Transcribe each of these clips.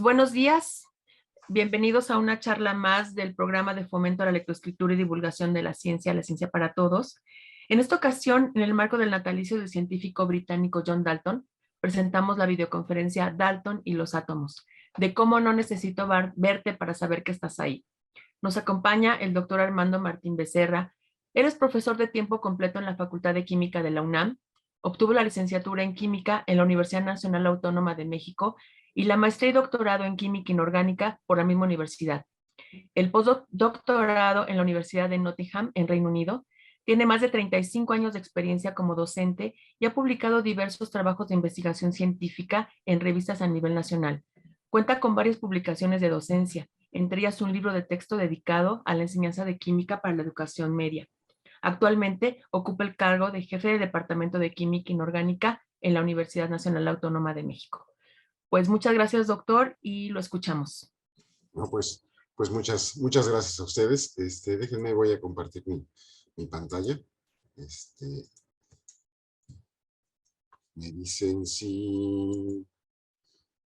Buenos días, bienvenidos a una charla más del programa de fomento a la lectoescritura y divulgación de la ciencia para todos. En esta ocasión, en el marco del natalicio del científico británico John Dalton, presentamos la videoconferencia Dalton y los átomos, de cómo no necesito verte para saber que estás ahí. Nos acompaña el doctor Armando Martín Becerra. Él es profesor de tiempo completo en la Facultad de Química de la UNAM. Obtuvo la licenciatura en Química en la Universidad Nacional Autónoma de México y la maestría y doctorado en Química Inorgánica por la misma universidad. El postdoctorado en la Universidad de Nottingham, en Reino Unido. Tiene más de 35 años de experiencia como docente y ha publicado diversos trabajos de investigación científica en revistas a nivel nacional. Cuenta con varias publicaciones de docencia, entre ellas un libro de texto dedicado a la enseñanza de química para la educación media. Actualmente ocupa el cargo de jefe de Departamento de Química Inorgánica en la Universidad Nacional Autónoma de México. Pues muchas gracias, doctor, y lo escuchamos. No, pues muchas gracias a ustedes. Déjenme, voy a compartir mi pantalla. Me dicen si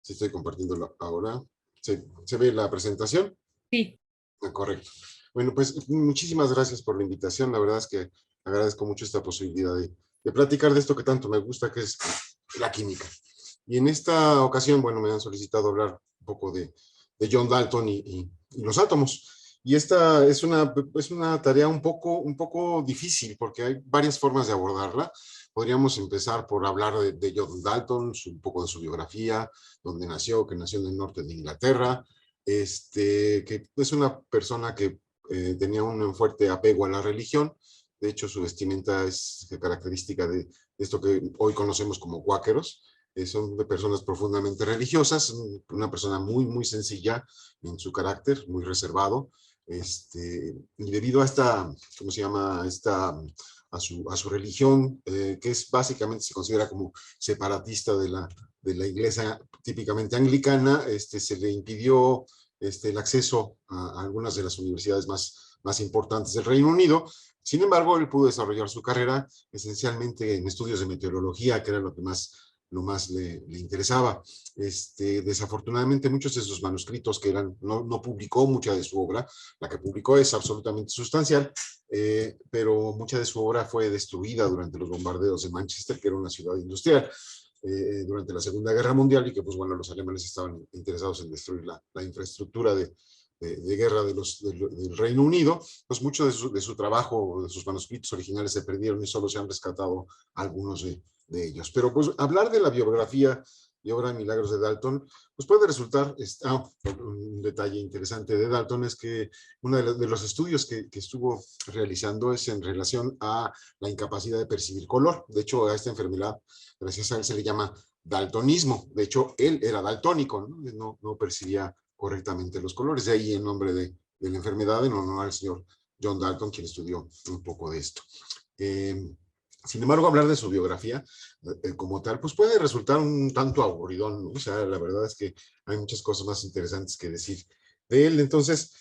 estoy compartiéndolo ahora. ¿Se ve la presentación? Sí. Correcto. Bueno, pues muchísimas gracias por la invitación. La verdad es que agradezco mucho esta posibilidad de platicar de esto que tanto me gusta, que es la química. Y en esta ocasión, bueno, me han solicitado hablar un poco de John Dalton y los átomos. Y esta es una tarea un poco difícil porque hay varias formas de abordarla. Podríamos empezar por hablar de John Dalton, un poco de su biografía, dónde nació, que nació en el norte de Inglaterra, que es una persona que tenía un fuerte apego a la religión. De hecho, su vestimenta es característica de esto que hoy conocemos como cuáqueros. Son de personas profundamente religiosas, una persona muy sencilla en su carácter, muy reservado. Y debido a ¿cómo se llama? A su religión, que es básicamente se considera como separatista de la iglesia típicamente anglicana, se le impidió el acceso a algunas de las universidades más importantes del Reino Unido. Sin embargo, él pudo desarrollar su carrera esencialmente en estudios de meteorología, que era lo más le interesaba. Desafortunadamente, muchos de sus manuscritos no publicó mucha de su obra. La que publicó es absolutamente sustancial, pero mucha de su obra fue destruida durante los bombardeos de Manchester, que era una ciudad industrial, durante la Segunda Guerra Mundial, y que, pues bueno, los alemanes estaban interesados en destruir la infraestructura de guerra del Reino Unido. Pues mucho de su trabajo, de sus manuscritos originales se perdieron y solo se han rescatado algunos de ellos. Pero pues hablar de la biografía y obra de milagros de Dalton, pues puede resultar, un detalle interesante de Dalton es que uno de los estudios que estuvo realizando es en relación a la incapacidad de percibir color. De hecho, a esta enfermedad, gracias a él, se le llama daltonismo. De hecho, él era daltónico, no percibía correctamente los colores. De ahí el nombre de la enfermedad en honor al señor John Dalton, quien estudió un poco de esto. Sin embargo, hablar de su biografía como tal, pues puede resultar un tanto aburridón, ¿no? O sea, la verdad es que hay muchas cosas más interesantes que decir de él. Entonces,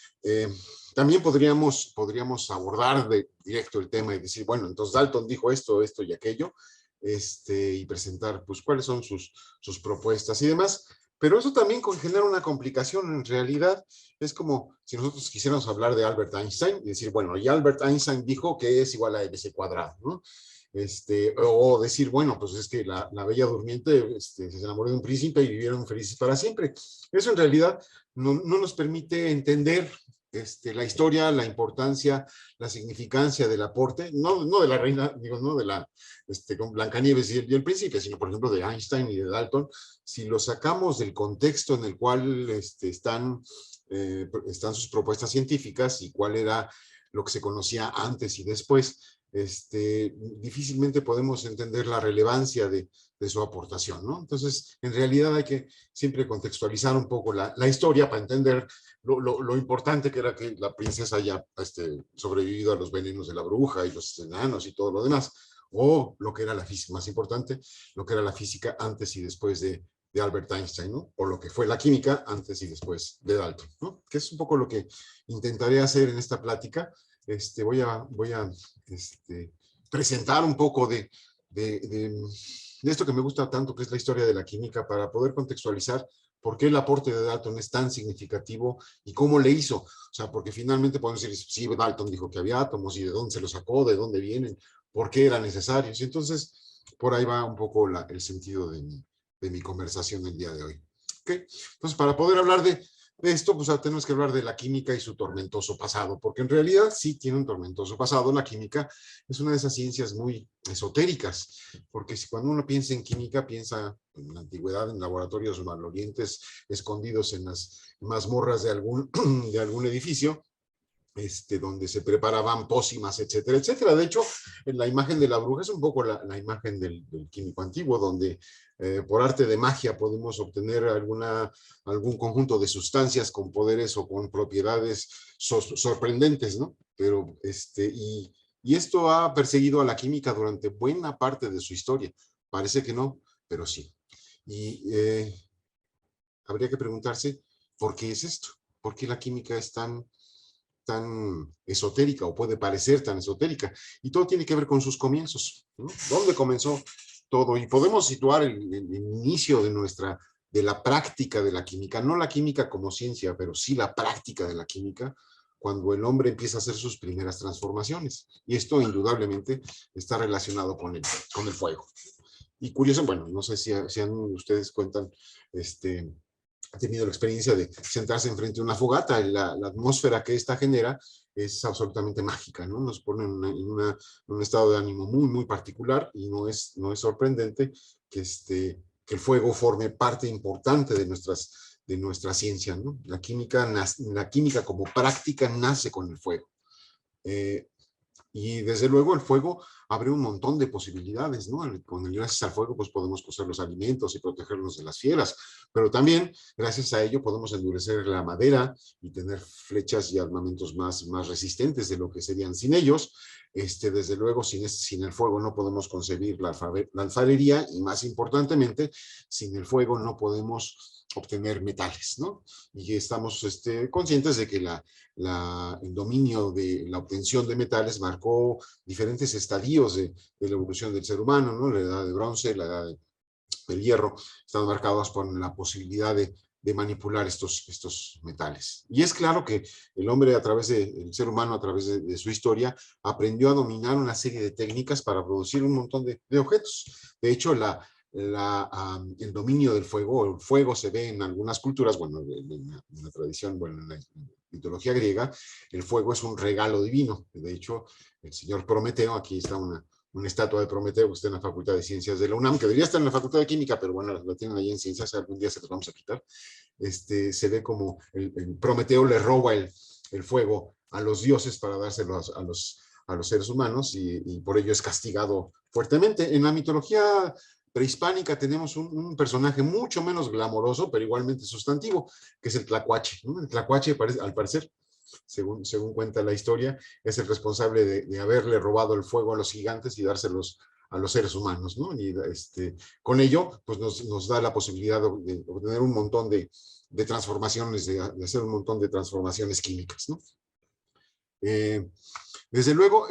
también podríamos abordar directo el tema y decir, bueno, entonces Dalton dijo esto y aquello, y presentar, pues, cuáles son sus propuestas y demás. Pero eso también genera una complicación. En realidad, es como si nosotros quisiéramos hablar de Albert Einstein y decir, bueno, y Albert Einstein dijo que es igual a MC cuadrado, ¿no? O decir, bueno, pues es que la Bella Durmiente se enamoró de un príncipe y vivieron felices para siempre. Eso en realidad no nos permite entender la historia, la importancia, la significancia del aporte, no de la reina, digo, no de con Blancanieves y el príncipe, sino por ejemplo de Einstein y de Dalton. Si lo sacamos del contexto en el cual están sus propuestas científicas y cuál era lo que se conocía antes y después, difícilmente podemos entender la relevancia de su aportación, ¿no? Entonces, en realidad hay que siempre contextualizar un poco la historia para entender lo importante que era que la princesa haya sobrevivido a los venenos de la bruja y los enanos y todo lo demás, o lo que era la física, más importante, lo que era la física antes y después de Albert Einstein, ¿no? O lo que fue la química antes y después de Dalton, ¿no? Que es un poco lo que intentaré hacer en esta plática. Voy a presentar un poco de esto que me gusta tanto, que es la historia de la química, para poder contextualizar ¿Por qué el aporte de Dalton es tan significativo y cómo le hizo? O sea, porque finalmente podemos decir, sí, Dalton dijo que había átomos y de dónde se los sacó, de dónde vienen, por qué eran necesarios. Y entonces, por ahí va un poco el sentido de mi conversación el día de hoy. ¿Okay? Entonces, para poder hablar de esto, pues tenemos que hablar de la química y su tormentoso pasado, porque en realidad sí tiene un tormentoso pasado. La química es una de esas ciencias muy esotéricas, porque si cuando uno piensa en química, piensa en la antigüedad, en laboratorios malolientes escondidos en las mazmorras de algún edificio, donde se preparaban pócimas, etcétera, etcétera. De hecho, en la imagen de la bruja es un poco la imagen del químico antiguo, donde por arte de magia podemos obtener algún conjunto de sustancias con poderes o con propiedades sorprendentes, ¿no? Pero, y esto ha perseguido a la química durante buena parte de su historia. Parece que no, pero sí. Y habría que preguntarse, ¿por qué es esto? ¿Por qué la química es tan esotérica o puede parecer tan esotérica? Y todo tiene que ver con sus comienzos, ¿no? ¿Dónde comenzó todo? Y podemos situar el inicio de la práctica de la química, no la química como ciencia, pero sí la práctica de la química, cuando el hombre empieza a hacer sus primeras transformaciones. Y esto indudablemente está relacionado con el fuego. Y curioso, bueno, no sé si ustedes cuentan, ha tenido la experiencia de sentarse enfrente de una fogata. La atmósfera que esta genera es absolutamente mágica, ¿no? Nos pone en un estado de ánimo muy, muy particular, y no es sorprendente que el fuego forme parte importante de nuestra ciencia, ¿no? La química como práctica nace con el fuego. Y desde luego el fuego abre un montón de posibilidades, ¿no? Gracias al fuego pues podemos cocer los alimentos y protegernos de las fieras, pero también gracias a ello podemos endurecer la madera y tener flechas y armamentos más resistentes de lo que serían sin ellos. Desde luego sin el fuego no podemos concebir la alfarería, y más importantemente, sin el fuego no podemos obtener metales, ¿no? Y estamos conscientes de que el dominio de la obtención de metales marcó diferentes estadios de la evolución del ser humano, ¿no? La edad de bronce, la edad del hierro, están marcados por la posibilidad de manipular estos metales. Y es claro que el ser humano a través de su historia aprendió a dominar una serie de técnicas para producir un montón de objetos. De hecho, el dominio del fuego, el fuego se ve en algunas culturas, bueno, en la tradición, bueno, en la mitología griega, el fuego es un regalo divino. De hecho, el señor Prometeo, aquí está una estatua de Prometeo que está en la Facultad de Ciencias de la UNAM, que debería estar en la Facultad de Química, pero bueno, la tienen ahí en Ciencias, algún día se los vamos a quitar. Se ve como el Prometeo le roba el fuego a los dioses para dárselo a los seres humanos, y por ello es castigado fuertemente. En la mitología prehispánica tenemos un personaje mucho menos glamoroso, pero igualmente sustantivo, que es el tlacuache, ¿no? El tlacuache, al parecer, según cuenta la historia, es el responsable de haberle robado el fuego a los gigantes y dárselos a los seres humanos, ¿no? Y con ello, pues nos da la posibilidad de obtener un montón de transformaciones, de hacer un montón de transformaciones químicas, ¿no? Desde luego,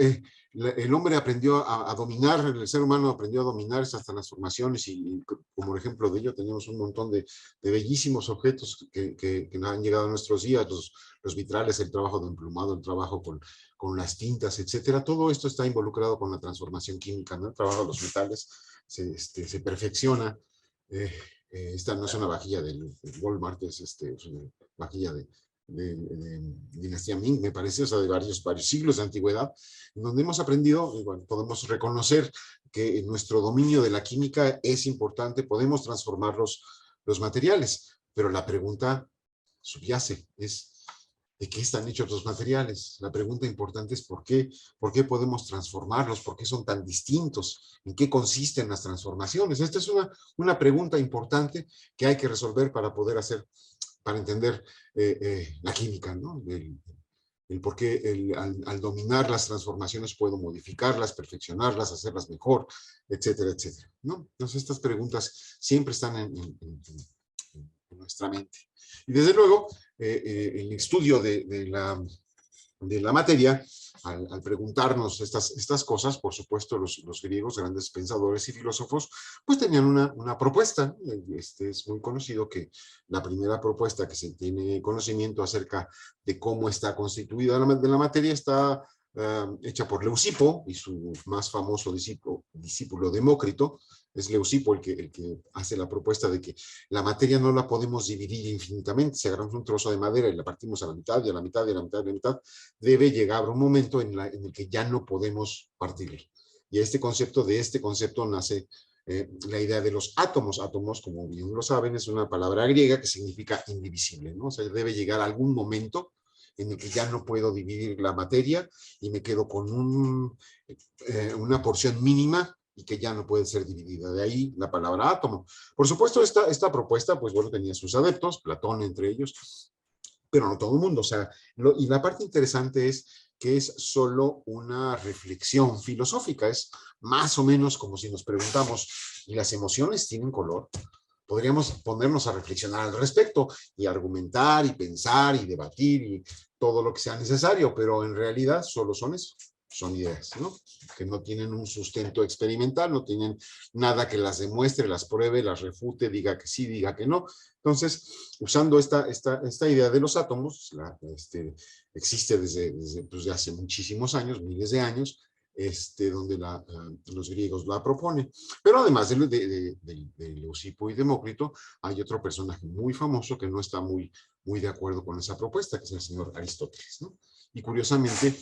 el hombre aprendió a dominar, el ser humano aprendió a dominar estas transformaciones, y como ejemplo de ello tenemos un montón de bellísimos objetos que han llegado a nuestros días, los vitrales, el trabajo de emplumado, el trabajo con las tintas, etcétera. Todo esto está involucrado con la transformación química, ¿no? El trabajo de los metales se perfecciona. Esta no es una vajilla del Walmart, es una vajilla de dinastía Ming, me parece, o sea, de varios siglos de antigüedad, en donde hemos aprendido, y bueno, podemos reconocer que nuestro dominio de la química es importante, podemos transformar los materiales, pero la pregunta subyace es: ¿de qué están hechos los materiales? La pregunta importante es ¿por qué podemos transformarlos? ¿Por qué son tan distintos? ¿En qué consisten las transformaciones? Esta es una pregunta importante que hay que resolver para entender la química, ¿no? El por qué al dominar las transformaciones puedo modificarlas, perfeccionarlas, hacerlas mejor, etcétera, etcétera, ¿no? Entonces estas preguntas siempre están en nuestra mente. Y desde luego, el estudio de de la materia, al preguntarnos estas cosas, por supuesto, los griegos, grandes pensadores y filósofos, pues tenían una propuesta. Es muy conocido que la primera propuesta que se tiene conocimiento acerca de cómo está constituida la materia está hecha por Leucipo y su más famoso discípulo Demócrito. Es Leucipo el que hace la propuesta de que la materia no la podemos dividir infinitamente. Si agarramos un trozo de madera y la partimos a la mitad, y a la mitad, y a la mitad, y a la mitad, debe llegar un momento en el que ya no podemos partirlo. Y este concepto nace la idea de los átomos. Átomos, como bien lo saben, es una palabra griega que significa indivisible, ¿no? O sea, debe llegar algún momento en el que ya no puedo dividir la materia y me quedo con una porción mínima y que ya no puede ser dividida. De ahí la palabra átomo. Por supuesto, esta propuesta, pues bueno, tenía sus adeptos, Platón entre ellos, pero no todo el mundo. O sea, y la parte interesante es que es solo una reflexión filosófica, es más o menos como si nos preguntamos, ¿y las emociones tienen color? Podríamos ponernos a reflexionar al respecto y argumentar y pensar y debatir y todo lo que sea necesario, pero en realidad solo son eso, son ideas, ¿no? Que no tienen un sustento experimental, no tienen nada que las demuestre, las pruebe, las refute, diga que sí, diga que no. Entonces, usando esta idea de los átomos, existe desde hace muchísimos años, miles de años, donde los griegos la proponen. Pero además de Leucipo y Demócrito, hay otro personaje muy famoso que no está muy de acuerdo con esa propuesta, que es el señor Aristóteles, ¿no? Y curiosamente,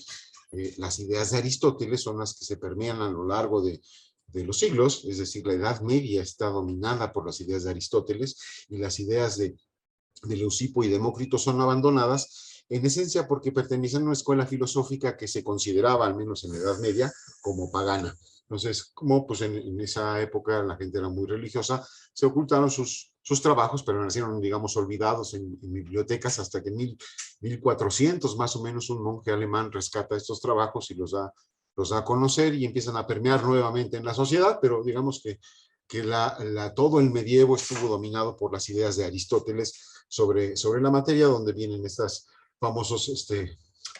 las ideas de Aristóteles son las que se permean a lo largo de los siglos, es decir, la Edad Media está dominada por las ideas de Aristóteles y las ideas de Leucipo y Demócrito son abandonadas, en esencia porque pertenecen a una escuela filosófica que se consideraba, al menos en la Edad Media, como pagana. Entonces, como pues en esa época la gente era muy religiosa, se ocultaron sus trabajos, pero nacieron, digamos, olvidados en bibliotecas hasta que en 1400 más o menos un monje alemán rescata estos trabajos y los da a conocer y empiezan a permear nuevamente en la sociedad, pero digamos que todo el medievo estuvo dominado por las ideas de Aristóteles sobre la materia, donde vienen estos famosos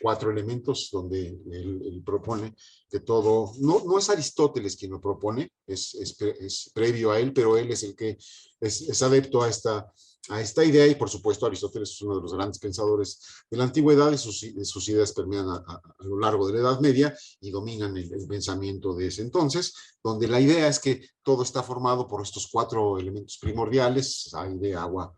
4 elementos, donde él propone que todo, no es Aristóteles quien lo propone, es previo a él, pero él es el que es adepto a esta idea, y por supuesto Aristóteles es uno de los grandes pensadores de la antigüedad, y sus ideas permean a lo largo de la Edad Media y dominan el pensamiento de ese entonces, donde la idea es que todo está formado por estos 4 elementos primordiales: aire, agua,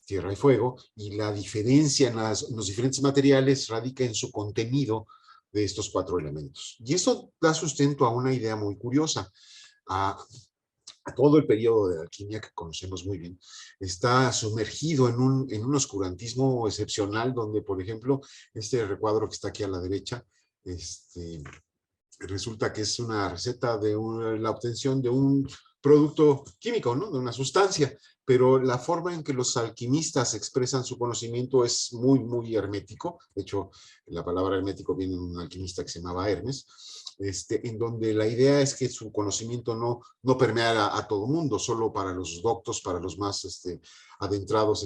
tierra y fuego, y la diferencia en los diferentes materiales radica en su contenido de estos 4 elementos. Y eso da sustento a una idea muy curiosa. A todo el periodo de la alquimia que conocemos muy bien, está sumergido en un oscurantismo excepcional, donde, por ejemplo, este recuadro que está aquí a la derecha, resulta que es una receta de la obtención de un producto químico, ¿no? De una sustancia, pero la forma en que los alquimistas expresan su conocimiento es muy, muy hermético. De hecho, la palabra hermético viene de un alquimista que se llamaba Hermes, en donde la idea es que su conocimiento no permeara a todo mundo, solo para los doctos, para los más adentrados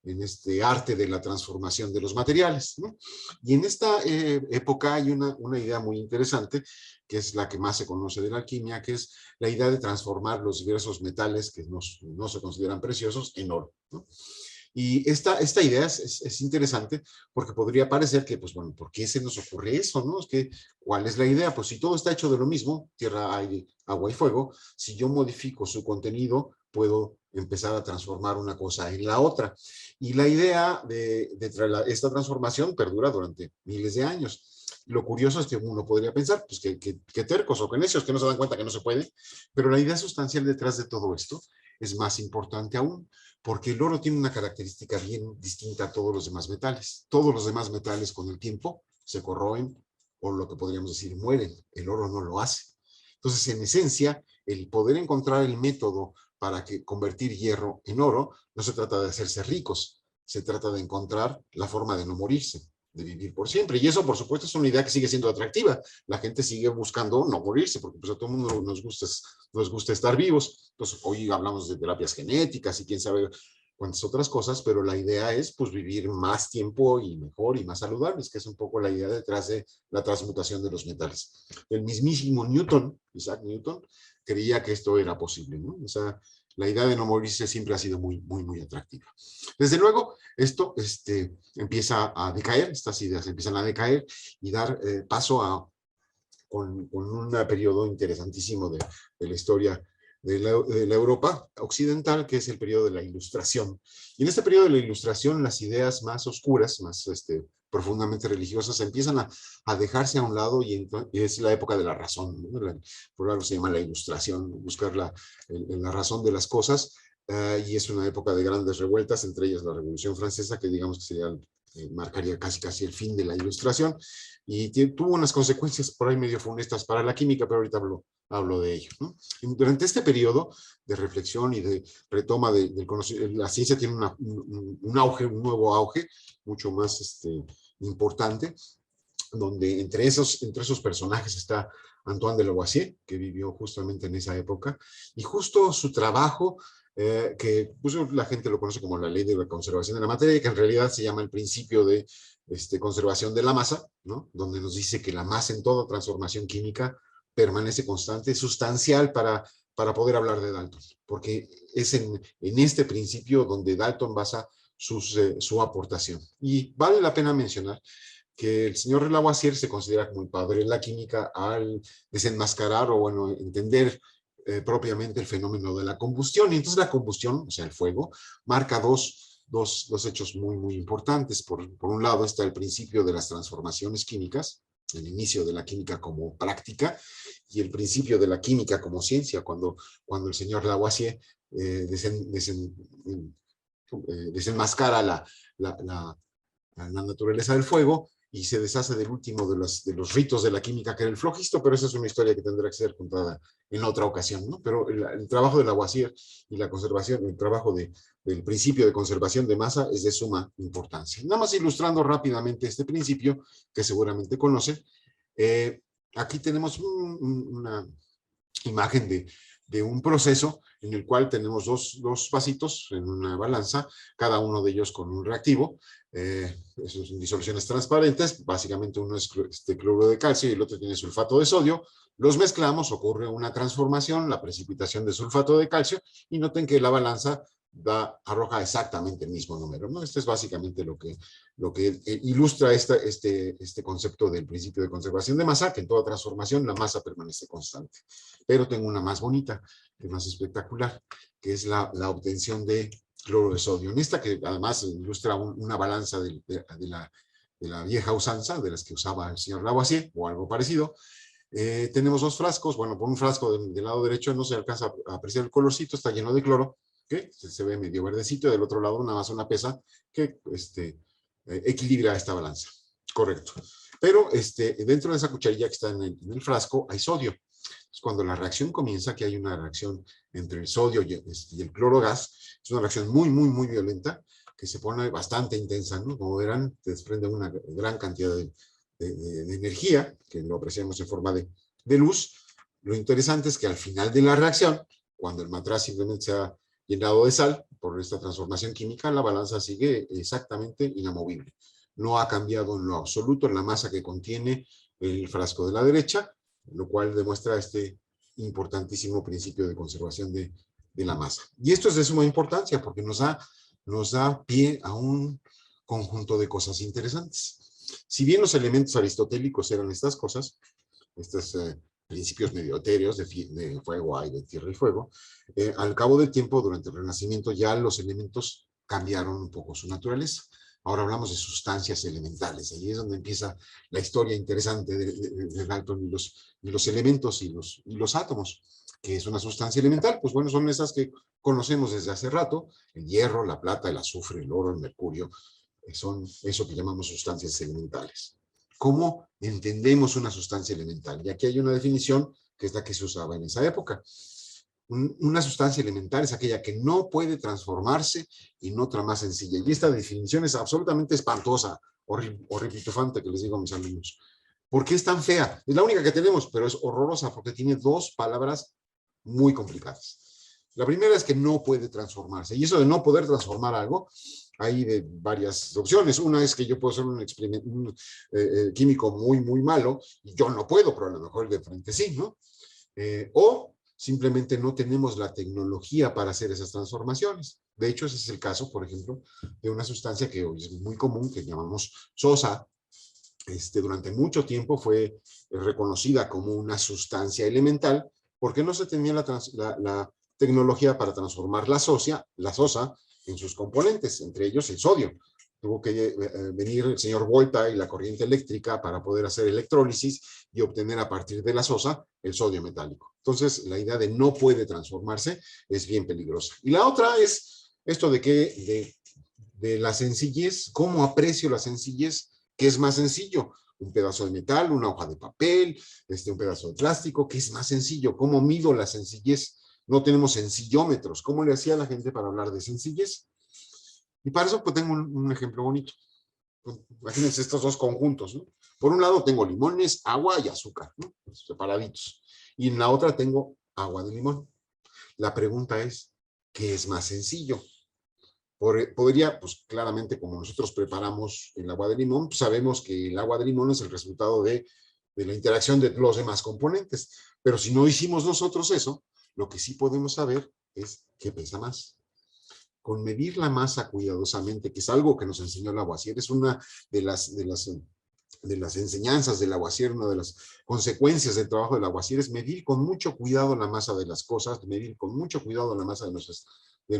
en este arte de la transformación de los materiales, ¿no? Y en esta época hay una idea muy interesante, que es la que más se conoce de la alquimia, que es la idea de transformar los diversos metales que no se consideran preciosos en oro, ¿no? Y esta idea es interesante porque podría parecer que, pues bueno, ¿por qué se nos ocurre eso, no? Es que, ¿cuál es la idea? Pues si todo está hecho de lo mismo, tierra, aire, agua y fuego, si yo modifico su contenido, puedo empezar a transformar una cosa en la otra. Y la idea de esta transformación perdura durante miles de años. Lo curioso es que uno podría pensar, pues que tercos o que necios, que no se dan cuenta que no se puede, pero la idea sustancial detrás de todo esto es más importante aún, porque el oro tiene una característica bien distinta a todos los demás metales. Todos los demás metales con el tiempo se corroen, o lo que podríamos decir, mueren. El oro no lo hace. Entonces, en esencia, el poder encontrar el método para convertir hierro en oro, no se trata de hacerse ricos, se trata de encontrar la forma de no morirse, de vivir por siempre. Y eso, por supuesto, es una idea que sigue siendo atractiva. La gente sigue buscando no morirse, porque pues a todo el mundo nos gusta estar vivos. Entonces, hoy hablamos de terapias genéticas y quién sabe cuantas otras cosas, pero la idea es pues vivir más tiempo y mejor y más saludables, que es un poco la idea detrás de la transmutación de los metales. El mismísimo Newton, Isaac Newton, creía que esto era posible, ¿no? O sea, la idea de no morirse siempre ha sido muy, muy, muy atractiva. Desde luego, esto empieza a decaer, estas ideas empiezan a decaer y dar paso a con un periodo interesantísimo de la historia de la Europa occidental, que es el periodo de la Ilustración. Y en este periodo de la Ilustración, las ideas más oscuras, más profundamente religiosas, empiezan a dejarse a un lado y es la época de la razón, ¿no? Por algo se llama la Ilustración, buscar la razón de las cosas, y es una época de grandes revueltas, entre ellas la Revolución Francesa, que digamos que sería marcaría casi el fin de la Ilustración, y tuvo unas consecuencias por ahí medio funestas para la química, pero ahorita hablo de ello, ¿no? Durante este periodo de reflexión y de retoma del conocimiento, la ciencia tiene un auge, un nuevo auge, mucho más importante, donde entre esos personajes está Antoine de Lavoisier, que vivió justamente en esa época, y justo su trabajo, que pues, la gente lo conoce como la ley de la conservación de la materia, que en realidad se llama el principio de conservación de la masa, ¿no? Donde nos dice que la masa en toda transformación química permanece constante, sustancial para poder hablar de Dalton, porque es en este principio donde Dalton basa su aportación. Y vale la pena mencionar que el señor Lavoisier se considera como el padre de la química al desenmascarar o, bueno, entender propiamente el fenómeno de la combustión. Y entonces la combustión, o sea, el fuego, marca dos hechos muy, muy importantes. Por un lado está el principio de las transformaciones químicas, el inicio de la química como práctica, y el principio de la química como ciencia, cuando el señor Lavoisier desenmascara la naturaleza del fuego y se deshace del último de los ritos de la química, que era el flogisto, pero esa es una historia que tendrá que ser contada en otra ocasión, ¿no? Pero el trabajo de Lavoisier y la conservación, el trabajo del principio de conservación de masa es de suma importancia. Nada más ilustrando rápidamente este principio, que seguramente conocen, aquí tenemos una imagen de un proceso en el cual tenemos dos vasitos en una balanza, cada uno de ellos con un reactivo, son disoluciones transparentes, básicamente uno es cloruro de calcio y el otro tiene sulfato de sodio, los mezclamos, ocurre una transformación, la precipitación de sulfato de calcio, y noten que la balanza arroja exactamente el mismo número, ¿no? Este es básicamente lo que ilustra este concepto del principio de conservación de masa, que en toda transformación la masa permanece constante. Pero tengo una más bonita, que es más espectacular, que es la obtención de cloro de sodio. En esta, que además ilustra una balanza de la vieja usanza, de las que usaba el señor Lavoisier, o algo parecido. Tenemos dos frascos. Bueno, por un frasco del lado derecho no se alcanza a apreciar el colorcito, está lleno de cloro, que se ve medio verdecito, y del otro lado nada más una pesa que equilibra esta balanza. Correcto. Pero dentro de esa cucharilla que está en el frasco hay sodio. Entonces, cuando la reacción comienza, que hay una reacción entre el sodio y el cloro gas, es una reacción muy, muy, muy violenta, que se pone bastante intensa, ¿no? Como verán, desprende una gran cantidad de energía, que lo apreciamos en forma de luz. Lo interesante es que al final de la reacción, cuando el matraz simplemente se ha llenado de sal por esta transformación química, la balanza sigue exactamente inamovible. No ha cambiado en lo absoluto la masa que contiene el frasco de la derecha, lo cual demuestra este importantísimo principio de conservación de la masa. Y esto es de suma importancia porque nos da pie a un conjunto de cosas interesantes. Si bien los elementos aristotélicos eran estas cosas, estos principios medio etéreos de fuego, aire, tierra y fuego, al cabo del tiempo, durante el Renacimiento, ya los elementos cambiaron un poco su naturaleza. Ahora hablamos de sustancias elementales. Ahí es donde empieza la historia interesante de Dalton y los elementos y los átomos. ¿Qué es una sustancia elemental? Pues bueno, son esas que conocemos desde hace rato: el hierro, la plata, el azufre, el oro, el mercurio. Son eso que llamamos sustancias elementales. ¿Cómo entendemos una sustancia elemental? Y aquí hay una definición que es la que se usaba en esa época. Una sustancia elemental es aquella que no puede transformarse en otra más sencilla. Y esta definición es absolutamente espantosa, horripilante, que les digo a mis alumnos. ¿Por qué es tan fea? Es la única que tenemos, pero es horrorosa porque tiene dos palabras muy complicadas. La primera es que no puede transformarse. Y eso de no poder transformar algo, hay de varias opciones. Una es que yo puedo ser un experimento químico muy, muy malo y yo no puedo, pero a lo mejor el de frente sí, ¿no? O simplemente no tenemos la tecnología para hacer esas transformaciones. De hecho, ese es el caso, por ejemplo, de una sustancia que hoy es muy común, que llamamos sosa. Durante mucho tiempo fue reconocida como una sustancia elemental porque no se tenía la tecnología para transformar la sosa en sus componentes, entre ellos el sodio. Tuvo que venir el señor Volta y la corriente eléctrica para poder hacer electrólisis y obtener a partir de la sosa el sodio metálico. Entonces, la idea de no puede transformarse es bien peligrosa. Y la otra es esto de la sencillez, cómo aprecio la sencillez, que es más sencillo, un pedazo de metal, una hoja de papel, un pedazo de plástico, que es más sencillo, cómo mido la sencillez. No tenemos sencillómetros. ¿Cómo le hacía la gente para hablar de sencillez? Y para eso pues tengo un ejemplo bonito. Imagínense estos dos conjuntos, ¿no? Por un lado tengo limones, agua y azúcar, ¿no? Separaditos. Y en la otra tengo agua de limón. La pregunta es, ¿qué es más sencillo? Podría, pues claramente como nosotros preparamos el agua de limón, pues sabemos que el agua de limón es el resultado de la interacción de los demás componentes. Pero si no hicimos nosotros eso, lo que sí podemos saber es qué pesa más. Con medir la masa cuidadosamente, que es algo que nos enseñó Lavoisier, es una de las enseñanzas de Lavoisier, una de las consecuencias del trabajo de Lavoisier es medir con mucho cuidado la masa de las cosas, medir con mucho cuidado la masa de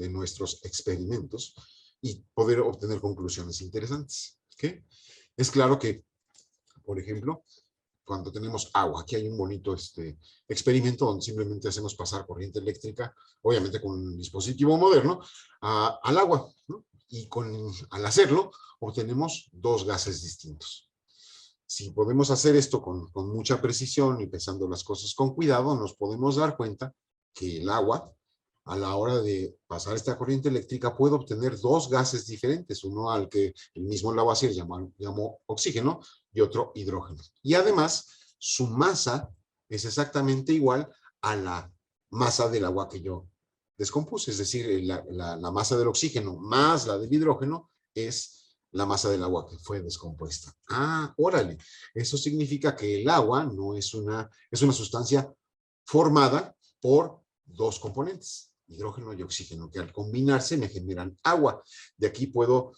nuestros experimentos y poder obtener conclusiones interesantes. ¿Okay? Es claro que, por ejemplo, cuando tenemos agua, aquí hay un bonito experimento donde simplemente hacemos pasar corriente eléctrica, obviamente con un dispositivo moderno, al agua, ¿no? Y al hacerlo obtenemos dos gases distintos. Si podemos hacer esto con mucha precisión y pesando las cosas con cuidado, nos podemos dar cuenta que el agua, a la hora de pasar esta corriente eléctrica, puede obtener dos gases diferentes, uno al que el mismo Lavoisier llamó oxígeno y otro hidrógeno. Y además, su masa es exactamente igual a la masa del agua que yo descompuse, es decir, la masa del oxígeno más la del hidrógeno es la masa del agua que fue descompuesta. Ah, órale, eso significa que el agua no es es una sustancia formada por dos componentes, hidrógeno y oxígeno, que al combinarse me generan agua. De aquí puedo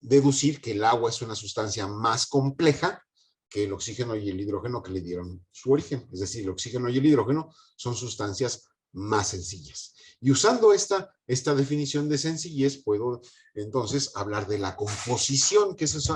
deducir que el agua es una sustancia más compleja que el oxígeno y el hidrógeno que le dieron su origen. Es decir, el oxígeno y el hidrógeno son sustancias más sencillas. Y usando esta definición de sencillez, puedo entonces hablar de la composición, que esa es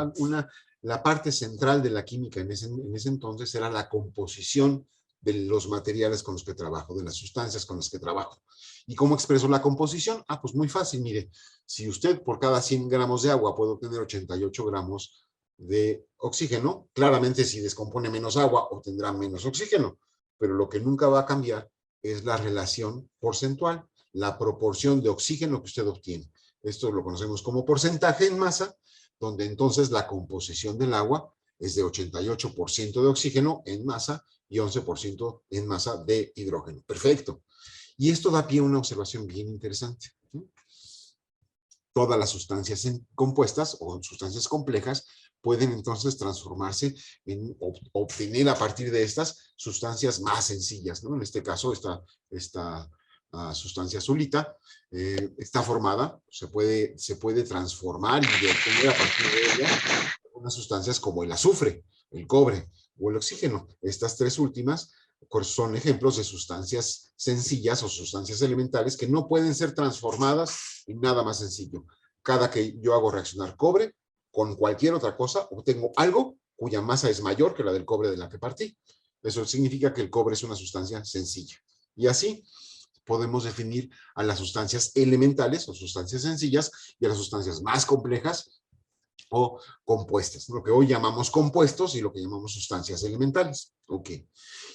la parte central de la química en ese entonces, era la composición de los materiales con los que trabajo, de las sustancias con las que trabajo. ¿Y cómo expreso la composición? Ah, pues muy fácil, mire, si usted por cada 100 gramos de agua puede obtener 88 gramos de oxígeno, claramente si descompone menos agua obtendrá menos oxígeno, pero lo que nunca va a cambiar es la relación porcentual, la proporción de oxígeno que usted obtiene. Esto lo conocemos como porcentaje en masa, donde entonces la composición del agua es de 88% de oxígeno en masa y 11% en masa de hidrógeno. Perfecto. Y esto da pie a una observación bien interesante. Todas las sustancias compuestas o sustancias complejas pueden entonces transformarse en obtener a partir de estas sustancias más sencillas, ¿no? En este caso, esta sustancia azulita está formada, se puede transformar y obtener a partir de ella unas sustancias como el azufre, el cobre o el oxígeno. Estas tres últimas son ejemplos de sustancias sencillas o sustancias elementales que no pueden ser transformadas en nada más sencillo. Cada que yo hago reaccionar cobre con cualquier otra cosa, obtengo algo cuya masa es mayor que la del cobre de la que partí. Eso significa que el cobre es una sustancia sencilla. Y así podemos definir a las sustancias elementales o sustancias sencillas y a las sustancias más complejas o compuestas, lo que hoy llamamos compuestos y lo que llamamos sustancias elementales. Ok.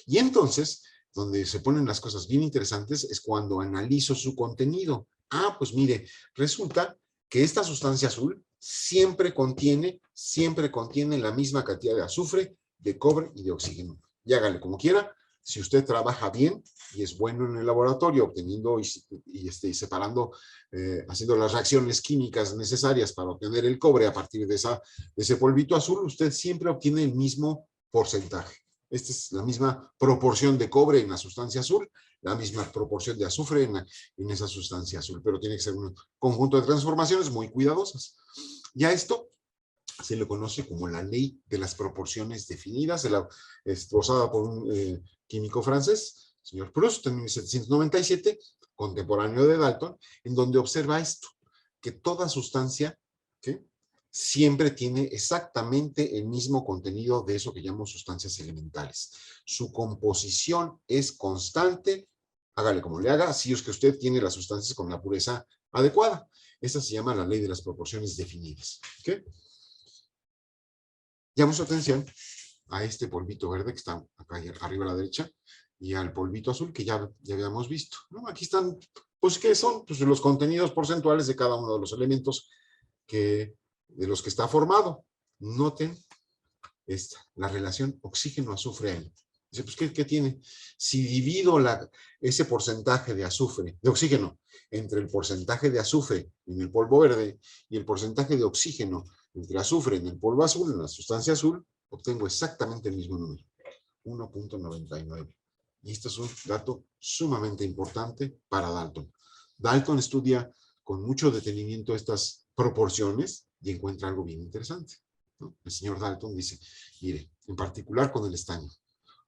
Y entonces, donde se ponen las cosas bien interesantes es cuando analizo su contenido. Ah, pues mire, resulta que esta sustancia azul siempre contiene la misma cantidad de azufre, de cobre y de oxígeno. Y hágale como quiera, Si usted trabaja bien y es bueno en el laboratorio, obteniendo y separando, haciendo las reacciones químicas necesarias para obtener el cobre a partir de ese polvito azul, usted siempre obtiene el mismo porcentaje. Esta es la misma proporción de cobre en la sustancia azul, la misma proporción de azufre en esa sustancia azul, pero tiene que ser un conjunto de transformaciones muy cuidadosas. Ya esto se le conoce como la ley de las proporciones definidas, esbozada por un químico francés, el señor Proust, en 1797, contemporáneo de Dalton, en donde observa esto, que toda sustancia, ¿sí?, siempre tiene exactamente el mismo contenido de eso que llamamos sustancias elementales. Su composición es constante, hágale como le haga, si es que usted tiene las sustancias con la pureza adecuada. Esta se llama la ley de las proporciones definidas. ¿Okay? Llamo su atención a este polvito verde que está acá arriba a la derecha y al polvito azul que ya habíamos visto, ¿no? Aquí están, pues, ¿qué son? Pues los contenidos porcentuales de cada uno de los elementos de los que está formado. Noten la relación oxígeno-azufre. Dice, pues, ¿qué tiene? Si divido ese porcentaje de azufre, de oxígeno, entre el porcentaje de azufre en el polvo verde y el porcentaje de oxígeno entre azufre en el polvo azul, en la sustancia azul, obtengo exactamente el mismo número, 1.99. Y esto es un dato sumamente importante para Dalton. Dalton estudia con mucho detenimiento estas proporciones y encuentra algo bien interesante, ¿no? El señor Dalton dice, mire, en particular con el estaño.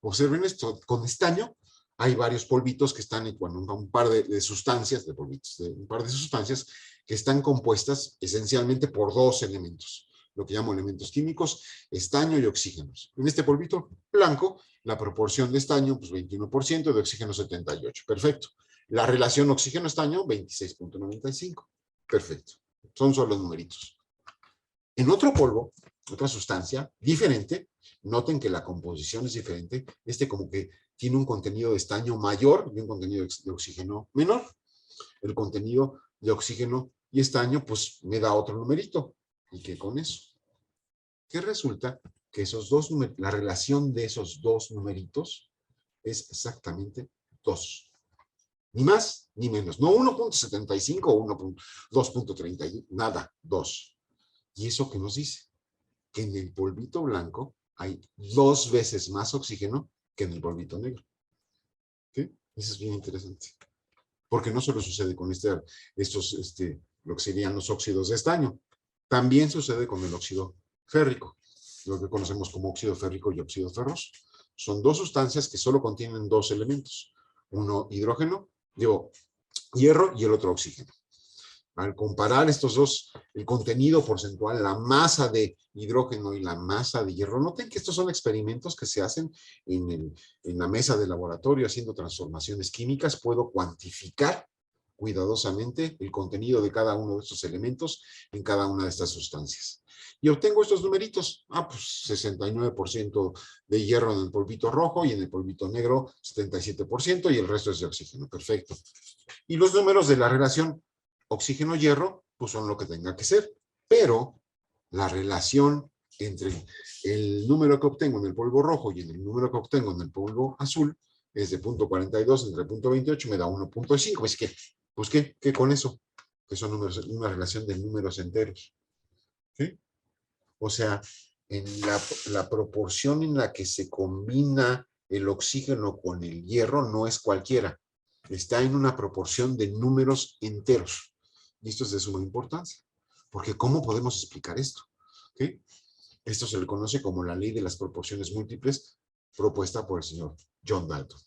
Observen esto, con estaño hay varios polvitos que están, un par de sustancias, un par de sustancias que están compuestas esencialmente por dos elementos, lo que llamo elementos químicos, estaño y oxígenos. En este polvito blanco, la proporción de estaño, pues 21%, de oxígeno 78%. Perfecto. La relación oxígeno-estaño, 26.95. Perfecto. Son solo los numeritos. En otro polvo, otra sustancia diferente, noten que la composición es diferente. Como que tiene un contenido de estaño mayor y un contenido de oxígeno menor. El contenido de oxígeno y estaño, pues me da otro numerito. ¿Y qué con eso? Que resulta que la relación de esos dos numeritos es exactamente 2. Ni más ni menos. No 1.75 o 2.30, nada, 2. ¿Y eso qué nos dice? Que en el polvito blanco hay 2 veces más oxígeno que en el polvito negro. ¿Sí? Eso es bien interesante. Porque no solo sucede con lo que serían los óxidos de estaño, también sucede con el óxido férrico, lo que conocemos como óxido férrico y óxido ferroso. Son dos sustancias que solo contienen dos elementos, uno hidrógeno, hierro, y el otro oxígeno. Al comparar estos dos, el contenido porcentual, la masa de hidrógeno y la masa de hierro, noten que estos son experimentos que se hacen en la mesa de laboratorio haciendo transformaciones químicas. Puedo cuantificar cuidadosamente el contenido de cada uno de estos elementos en cada una de estas sustancias. Y obtengo estos numeritos. Pues 69% de hierro en el polvito rojo y en el polvito negro 77% y el resto es de oxígeno. Perfecto. Y los números de la relación oxígeno-hierro, pues son lo que tenga que ser, pero la relación entre el número que obtengo en el polvo rojo y el número que obtengo en el polvo azul es de 0.42 entre 0.28, me da 1.5. Pues ¿qué con eso? Que son números, una relación de números enteros. ¿Sí? O sea, en la proporción en la que se combina el oxígeno con el hierro no es cualquiera. Está en una proporción de números enteros. Y esto es de suma importancia, porque ¿cómo podemos explicar esto? ¿Okay? Esto se le conoce como la ley de las proporciones múltiples propuesta por el señor John Dalton,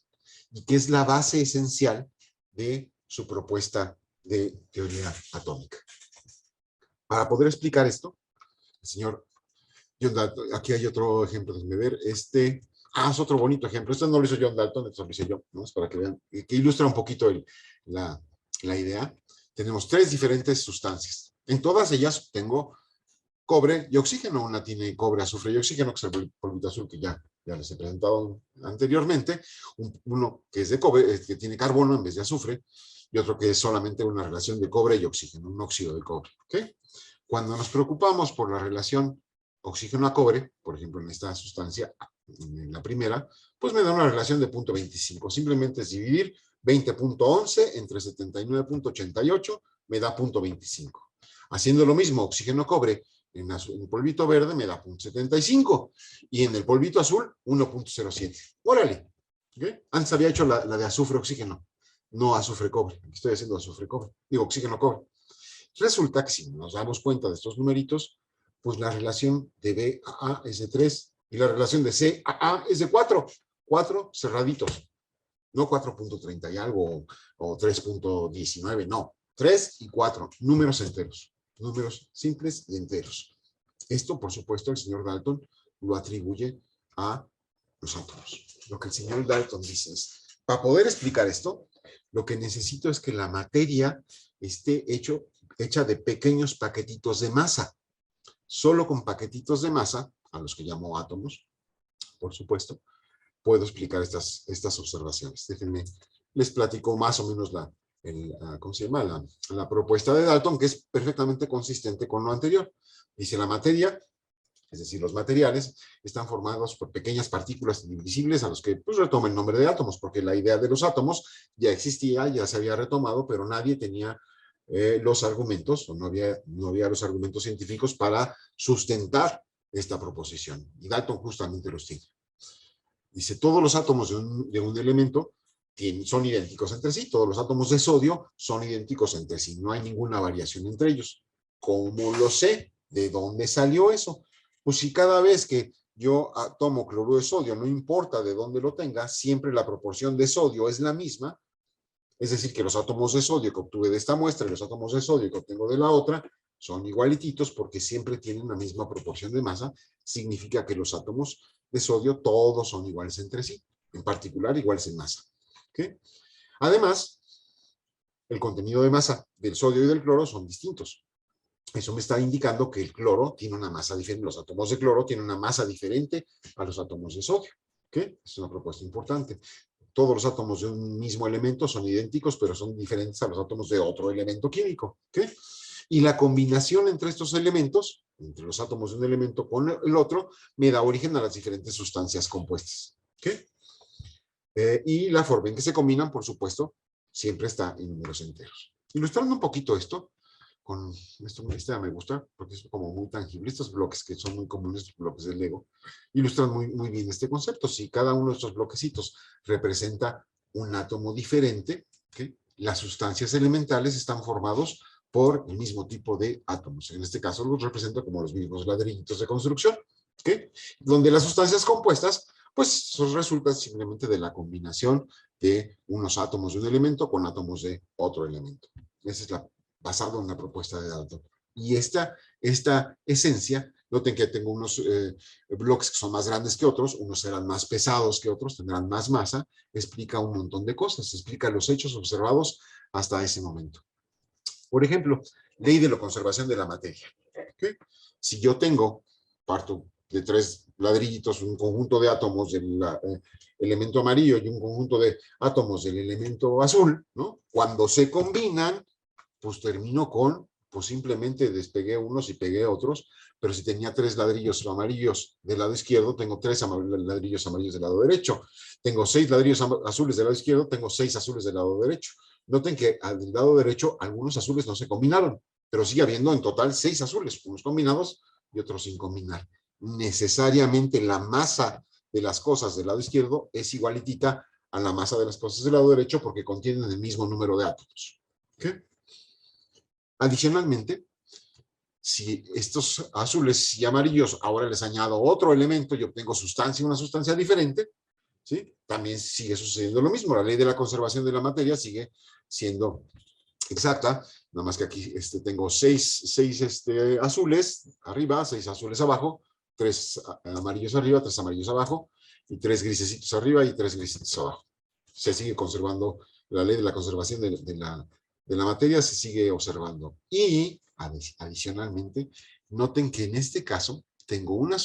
y que es la base esencial de su propuesta de teoría atómica. Para poder explicar esto, el señor John Dalton, aquí hay otro ejemplo, déjenme ver, es otro bonito ejemplo. Esto no lo hizo John Dalton, esto lo hice yo, ¿no? Es para que vean, que ilustra un poquito la idea. Tenemos 3 diferentes sustancias. En todas ellas tengo cobre y oxígeno. Una tiene cobre, azufre y oxígeno, que es el polvito azul que ya les he presentado anteriormente. Uno que es de cobre, que tiene carbono en vez de azufre, y otro que es solamente una relación de cobre y oxígeno, un óxido de cobre. ¿Okay? Cuando nos preocupamos por la relación oxígeno a cobre, por ejemplo en esta sustancia, en la primera, pues me da una relación de 0.25. Simplemente es dividir 20.11 entre 79.88, me da 0.25. Haciendo lo mismo, oxígeno-cobre en el polvito verde me da 0.75 y en el polvito azul 1.07. Órale. ¿Okay? Antes había hecho la de azufre-oxígeno, no azufre-cobre. Estoy haciendo azufre-cobre. Digo, oxígeno-cobre. Resulta que si nos damos cuenta de estos numeritos, pues la relación de B a A es de 3 y la relación de C a A es de 4. 4 cerraditos. No 4.30 y algo o 3.19, no. 3 y 4, números enteros. Números simples y enteros. Esto, por supuesto, el señor Dalton lo atribuye a los átomos. Lo que el señor Dalton dice es, para poder explicar esto, lo que necesito es que la materia esté hecha de pequeños paquetitos de masa. Solo con paquetitos de masa, a los que llamo átomos, por supuesto, puedo explicar estas observaciones. Déjenme, les platico más o menos ¿cómo se llama? La propuesta de Dalton, que es perfectamente consistente con lo anterior. Dice, la materia, es decir, los materiales, están formados por pequeñas partículas indivisibles a los que pues, retoma el nombre de átomos, porque la idea de los átomos ya existía, ya se había retomado, pero nadie tenía los argumentos, o no había los argumentos científicos para sustentar esta proposición. Y Dalton justamente los tiene. Dice, todos los átomos de un elemento son idénticos entre sí, todos los átomos de sodio son idénticos entre sí, no hay ninguna variación entre ellos. ¿Cómo lo sé? ¿De dónde salió eso? Pues si cada vez que yo tomo cloruro de sodio, no importa de dónde lo tenga, siempre la proporción de sodio es la misma, es decir, que los átomos de sodio que obtuve de esta muestra y los átomos de sodio que obtengo de la otra son igualititos porque siempre tienen la misma proporción de masa, significa que los átomos de sodio todos son iguales entre sí, en particular iguales en masa. ¿Okay? Además, el contenido de masa del sodio y del cloro son distintos. Eso me está indicando que el cloro tiene una masa diferente, los átomos de cloro tienen una masa diferente a los átomos de sodio. ¿Okay? Es una propuesta importante. Todos los átomos de un mismo elemento son idénticos, pero son diferentes a los átomos de otro elemento químico. ¿Okay? Y la combinación entre estos elementos, entre los átomos de un elemento con el otro, me da origen a las diferentes sustancias compuestas. ¿Okay? Y la forma en que se combinan, por supuesto, siempre está en números enteros. Ilustrando un poquito esto, con esta me gusta, porque es como muy tangible. Estos bloques que son muy comunes, estos bloques del Lego, ilustran muy bien este concepto. Si cada uno de estos bloquecitos representa un átomo diferente, ¿okay? Las sustancias elementales están formados por el mismo tipo de átomos. En este caso los represento como los mismos ladrillitos de construcción, ¿okay? Donde las sustancias compuestas, pues resultan simplemente de la combinación de unos átomos de un elemento con átomos de otro elemento. Esa es basado en la propuesta de Dalton. Y esta esencia, noten que tengo unos bloques que son más grandes que otros, unos serán más pesados que otros, tendrán más masa, explica un montón de cosas, explica los hechos observados hasta ese momento. Por ejemplo, ley de la conservación de la materia. ¿Okay? Si yo parto de 3 ladrillitos, un conjunto de átomos del elemento amarillo y un conjunto de átomos del elemento azul, ¿no? Cuando se combinan, pues termino pues simplemente despegué unos y pegué otros, pero si tenía 3 ladrillos amarillos del lado izquierdo, tengo 3 ladrillos amarillos del lado derecho. Tengo 6 ladrillos azules del lado izquierdo, tengo 6 azules del lado derecho. Noten que al lado derecho algunos azules no se combinaron, pero sigue habiendo en total 6 azules, unos combinados y otros sin combinar. Necesariamente la masa de las cosas del lado izquierdo es igualitita a la masa de las cosas del lado derecho porque contienen el mismo número de átomos. ¿Okay? Adicionalmente, si estos azules y amarillos ahora les añado otro elemento y obtengo una sustancia diferente, ¿sí? También sigue sucediendo lo mismo. La ley de la conservación de la materia sigue siendo exacta, nada más que aquí tengo 6 azules arriba, 6 azules abajo, 3 amarillos arriba, 3 amarillos abajo, y 3 grisecitos arriba y 3 grisecitos abajo. Se sigue conservando la ley de la conservación de la materia, se sigue observando. Y adicionalmente, noten que en este caso tengo una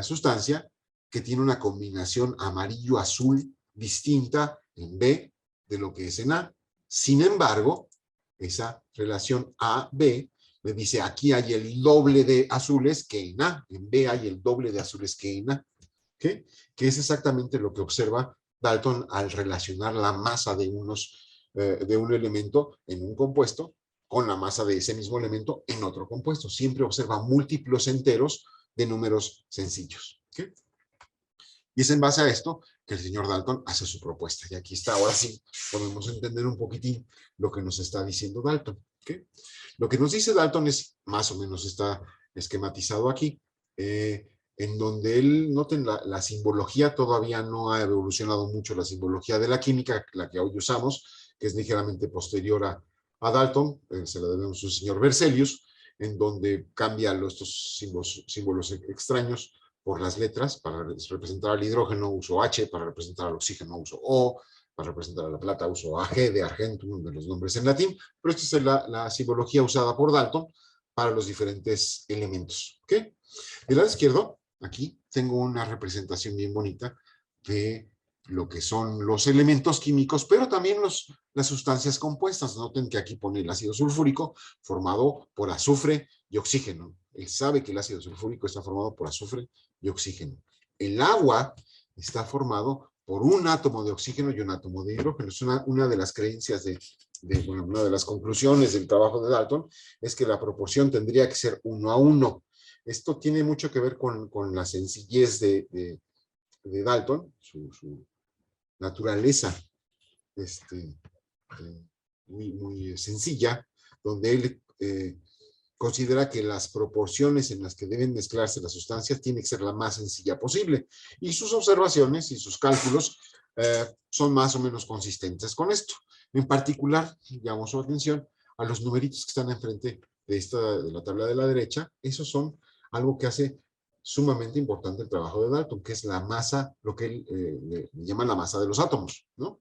sustancia que tiene una combinación amarillo-azul distinta en B de lo que es en A. Sin embargo, esa relación A-B me dice aquí hay el doble de azules que en A, en B hay el doble de azules que en A. ¿okay? Que es exactamente lo que observa Dalton al relacionar la masa de un elemento en un compuesto con la masa de ese mismo elemento en otro compuesto. Siempre observa múltiplos enteros de números sencillos. ¿Okay? Y es en base a esto que el señor Dalton hace su propuesta. Y aquí está, ahora sí, podemos entender un poquitín lo que nos está diciendo Dalton. ¿Okay? Lo que nos dice Dalton es, más o menos está esquematizado aquí, en donde él, noten, la simbología todavía no ha evolucionado mucho, la simbología de la química, la que hoy usamos, que es ligeramente posterior a Dalton, se la debemos al señor Berzelius, en donde cambia estos símbolos extraños por las letras. Para representar al hidrógeno uso H, para representar al oxígeno uso O, para representar a la plata uso AG de Argentum, de los nombres en latín, pero esta es la simbología usada por Dalton para los diferentes elementos. ¿Okay? Del lado izquierdo, aquí tengo una representación bien bonita de lo que son los elementos químicos, pero también las sustancias compuestas. Noten que aquí pone el ácido sulfúrico formado por azufre y oxígeno. Él sabe que el ácido sulfúrico está formado por azufre y oxígeno. El agua está formado por un átomo de oxígeno y un átomo de hidrógeno. Es una de las creencias bueno, una de las conclusiones del trabajo de Dalton es que la proporción tendría que ser 1:1. Esto tiene mucho que ver con la sencillez de Dalton, su naturaleza muy sencilla, donde él considera que las proporciones en las que deben mezclarse las sustancias tiene que ser la más sencilla posible. Y sus observaciones y sus cálculos son más o menos consistentes con esto. En particular, llamo su atención a los numeritos que están enfrente de la tabla de la derecha. Esos son algo que hace sumamente importante el trabajo de Dalton, que es la masa, lo que él le llama la masa de los átomos, ¿no?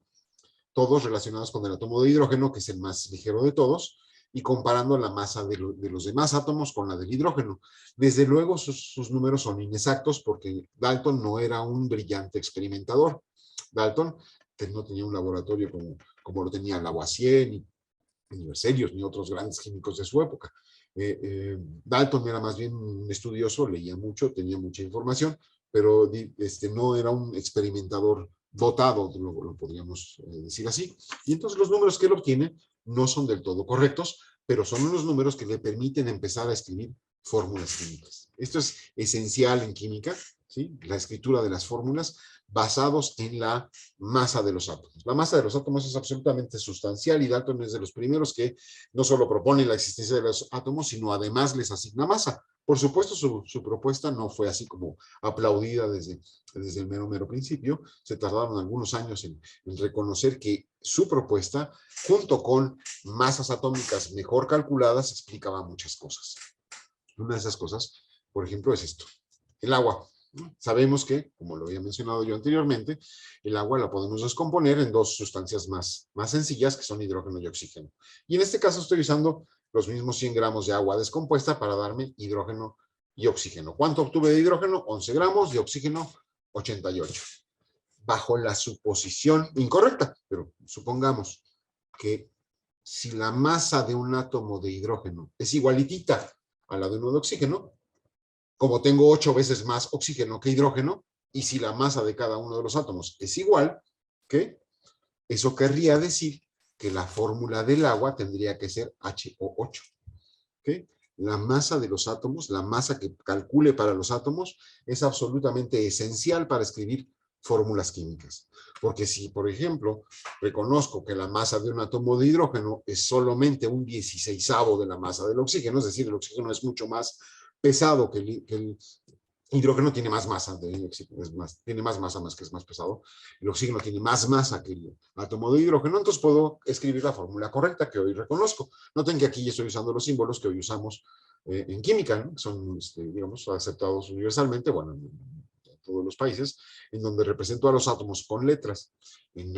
Todos relacionados con el átomo de hidrógeno, que es el más ligero de todos, y comparando la masa de los demás átomos con la del hidrógeno. Desde luego sus números son inexactos porque Dalton no era un brillante experimentador. Dalton no tenía un laboratorio como lo tenía Lavoisier, ni Berzelius, ni otros grandes químicos de su época. Dalton era más bien un estudioso, leía mucho, tenía mucha información, pero no era un experimentador dotado, lo podríamos decir así. Y entonces los números que él obtiene no son del todo correctos, pero son unos números que le permiten empezar a escribir fórmulas químicas. Esto es esencial en química, ¿sí? La escritura de las fórmulas basados en la masa de los átomos. La masa de los átomos es absolutamente sustancial y Dalton es de los primeros que no solo propone la existencia de los átomos, sino además les asigna masa. Por supuesto, su propuesta no fue así como aplaudida desde el mero principio. Se tardaron algunos años en reconocer que su propuesta, junto con masas atómicas mejor calculadas, explicaba muchas cosas. Una de esas cosas, por ejemplo, es esto: el agua. Sabemos que, como lo había mencionado yo anteriormente, el agua la podemos descomponer en dos sustancias más sencillas, que son hidrógeno y oxígeno. Y en este caso estoy usando los mismos 100 gramos de agua descompuesta para darme hidrógeno y oxígeno. ¿Cuánto obtuve de hidrógeno? 11 gramos, de oxígeno 88. Bajo la suposición incorrecta, pero supongamos que si la masa de un átomo de hidrógeno es igualitita a la de uno de oxígeno, como tengo 8 veces más oxígeno que hidrógeno, y si la masa de cada uno de los átomos es igual, ¿qué? Eso querría decir que la fórmula del agua tendría que ser HO8. ¿Okay? La masa de los átomos, la masa que calcule para los átomos, es absolutamente esencial para escribir fórmulas químicas. Porque si, por ejemplo, reconozco que la masa de un átomo de hidrógeno es solamente un 16avo de la masa del oxígeno, es decir, el oxígeno es mucho más pesado que el hidrógeno, tiene más masa, tiene más masa, más que es más pesado. El oxígeno tiene más masa que el átomo de hidrógeno, entonces puedo escribir la fórmula correcta que hoy reconozco. Noten que aquí estoy usando los símbolos que hoy usamos en química, ¿no? Son, digamos, aceptados universalmente, bueno, en todos los países, en donde represento a los átomos con letras. En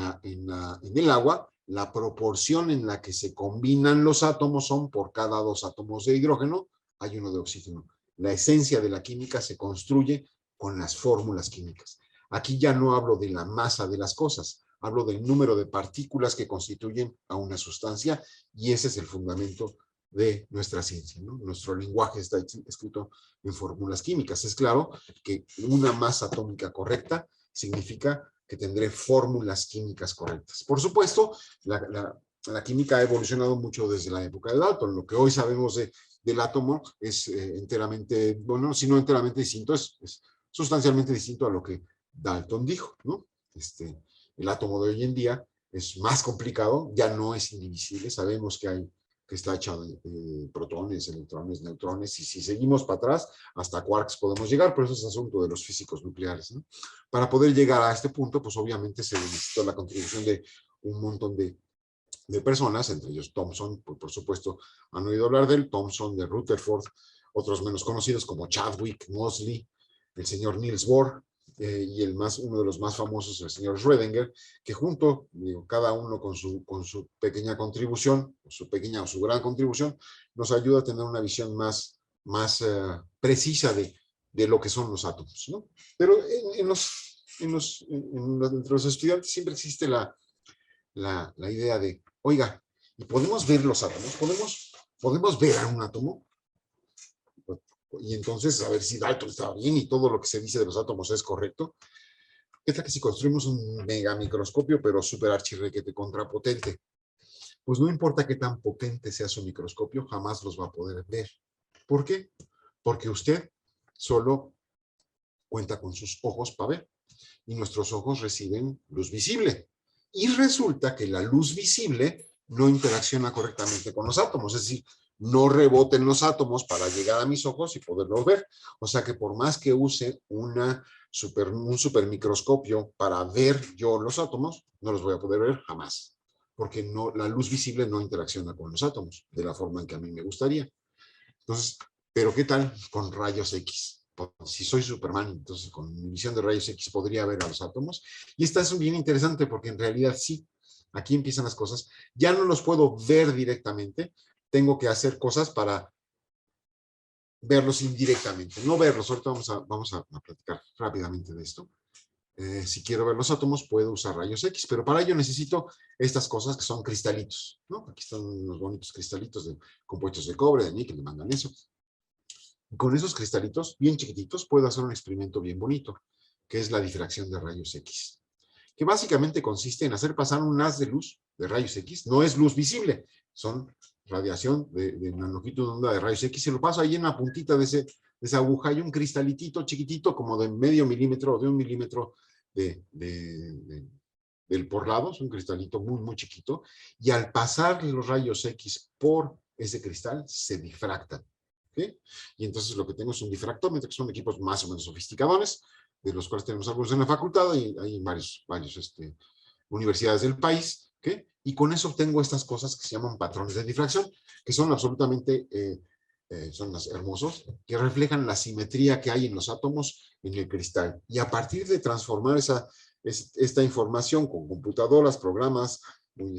el agua, la proporción en la que se combinan los átomos son por cada 2 átomos de hidrógeno, hay 1 de oxígeno. La esencia de la química se construye con las fórmulas químicas. Aquí ya no hablo de la masa de las cosas, hablo del número de partículas que constituyen a una sustancia, y ese es el fundamento de nuestra ciencia, ¿no? Nuestro lenguaje está escrito en fórmulas químicas. Es claro que una masa atómica correcta significa que tendré fórmulas químicas correctas. Por supuesto, la química ha evolucionado mucho desde la época de Dalton. Lo que hoy sabemos del átomo es enteramente, bueno, si no enteramente distinto, es sustancialmente distinto a lo que Dalton dijo, ¿no? El átomo de hoy en día es más complicado, ya no es indivisible, sabemos que está hecho de protones, electrones, neutrones, y si seguimos para atrás, hasta quarks podemos llegar, pero eso es asunto de los físicos nucleares, ¿no? Para poder llegar a este punto, pues obviamente se necesitó la contribución de un montón de personas, entre ellos Thomson, por supuesto, han oído hablar de él, Thomson, de Rutherford, otros menos conocidos como Chadwick, Moseley, el señor Niels Bohr, y uno de los más famosos, el señor Schrödinger, que junto, digo, cada uno con su pequeña contribución, su pequeña o su gran contribución, nos ayuda a tener una visión más precisa de lo que son los átomos, ¿no? Pero entre los estudiantes siempre existe la idea de, oiga, ¿y podemos ver los átomos? ¿Podemos ver a un átomo? Y entonces, a ver si Dalton estaba bien y todo lo que se dice de los átomos es correcto. ¿Qué tal que si construimos un megamicroscopio, pero súper archirrequete contrapotente? Pues no importa qué tan potente sea su microscopio, jamás los va a poder ver. ¿Por qué? Porque usted solo cuenta con sus ojos para ver, y nuestros ojos reciben luz visible. Y resulta que la luz visible no interacciona correctamente con los átomos, es decir, no reboten los átomos para llegar a mis ojos y poderlos ver. O sea que por más que use un supermicroscopio para ver yo los átomos, no los voy a poder ver jamás, porque la luz visible no interacciona con los átomos de la forma en que a mí me gustaría. Entonces, ¿pero qué tal con rayos X? Si soy Superman, entonces con mi visión de rayos X podría ver a los átomos. Y esta es bien interesante porque en realidad sí, aquí empiezan las cosas. Ya no los puedo ver directamente, tengo que hacer cosas para verlos indirectamente, no verlos. Ahorita vamos a platicar rápidamente de esto. Si quiero ver los átomos, puedo usar rayos X, pero para ello necesito estas cosas que son cristalitos, ¿no? Aquí están unos bonitos cristalitos compuestos de cobre, de níquel, de manganeso. Con esos cristalitos bien chiquititos puedo hacer un experimento bien bonito, que es la difracción de rayos X, que básicamente consiste en hacer pasar un haz de luz de rayos X, no es luz visible, son radiación de una longitud de onda de rayos X, se lo paso ahí en la puntita de esa aguja, hay un cristalitito chiquitito como de medio milímetro o de 1 milímetro del por lado, es un cristalito muy, muy chiquito, y al pasar los rayos X por ese cristal, se difractan. ¿Sí? Y entonces lo que tengo es un difractómetro, que son equipos más o menos sofisticados, de los cuales tenemos algunos en la facultad y hay en varias universidades del país, ¿okay? Y con eso obtengo estas cosas que se llaman patrones de difracción, que son absolutamente son hermosos, que reflejan la simetría que hay en los átomos en el cristal. Y a partir de transformar esta información con computadoras, programas muy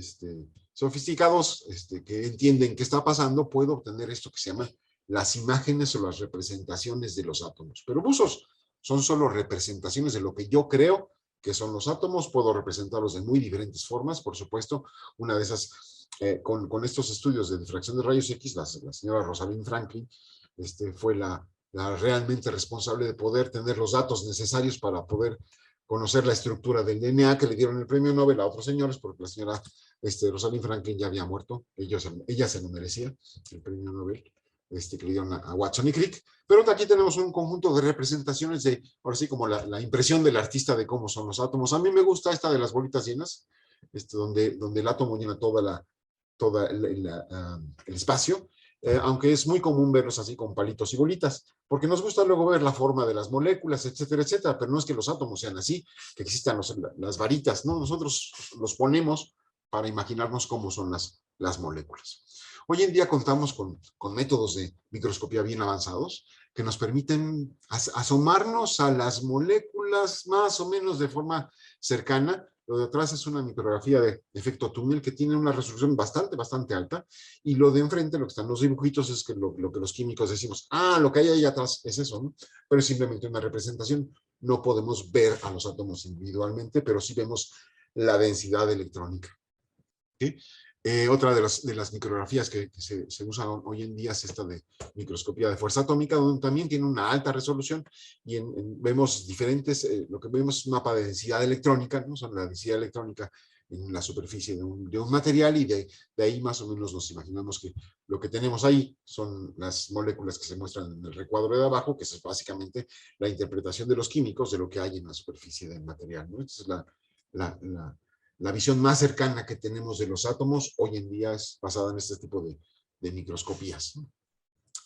sofisticados que entienden qué está pasando, puedo obtener esto que se llama las imágenes o las representaciones de los átomos. Pero buzos son solo representaciones de lo que yo creo que son los átomos. Puedo representarlos de muy diferentes formas, por supuesto. Una de esas, con estos estudios de difracción de rayos X, la señora Rosalind Franklin fue la realmente responsable de poder tener los datos necesarios para poder conocer la estructura del DNA, que le dieron el premio Nobel a otros señores, porque la señora Rosalind Franklin ya había muerto. Ella se lo merecía, el premio Nobel. Que le dieron a Watson y Crick, pero aquí tenemos un conjunto de representaciones de, ahora sí, como la impresión del artista de cómo son los átomos. A mí me gusta esta de las bolitas llenas, donde el átomo llena todo el espacio, aunque es muy común verlos así con palitos y bolitas, porque nos gusta luego ver la forma de las moléculas, etcétera, etcétera, pero no es que los átomos sean así, que existan las varitas, ¿no? Nosotros los ponemos para imaginarnos cómo son las moléculas. Hoy en día contamos con métodos de microscopía bien avanzados que nos permiten asomarnos a las moléculas más o menos de forma cercana. Lo de atrás es una micrografía de efecto túnel que tiene una resolución bastante alta, y lo de enfrente, lo que están los dibujitos, es lo que los químicos decimos, lo que hay ahí atrás es eso, ¿no? Pero es simplemente una representación. No podemos ver a los átomos individualmente, pero sí vemos la densidad electrónica. ¿Sí? Otra de las micrografías que se usa hoy en día es esta de microscopía de fuerza atómica, donde también tiene una alta resolución y vemos diferentes, lo que vemos es un mapa de densidad electrónica, ¿no? O sea, la densidad electrónica en la superficie de un material y de ahí más o menos nos imaginamos que lo que tenemos ahí son las moléculas que se muestran en el recuadro de abajo, que es básicamente la interpretación de los químicos de lo que hay en la superficie del material, ¿no? Esta es la visión más cercana que tenemos de los átomos hoy en día es basada en este tipo de microscopías, ¿no?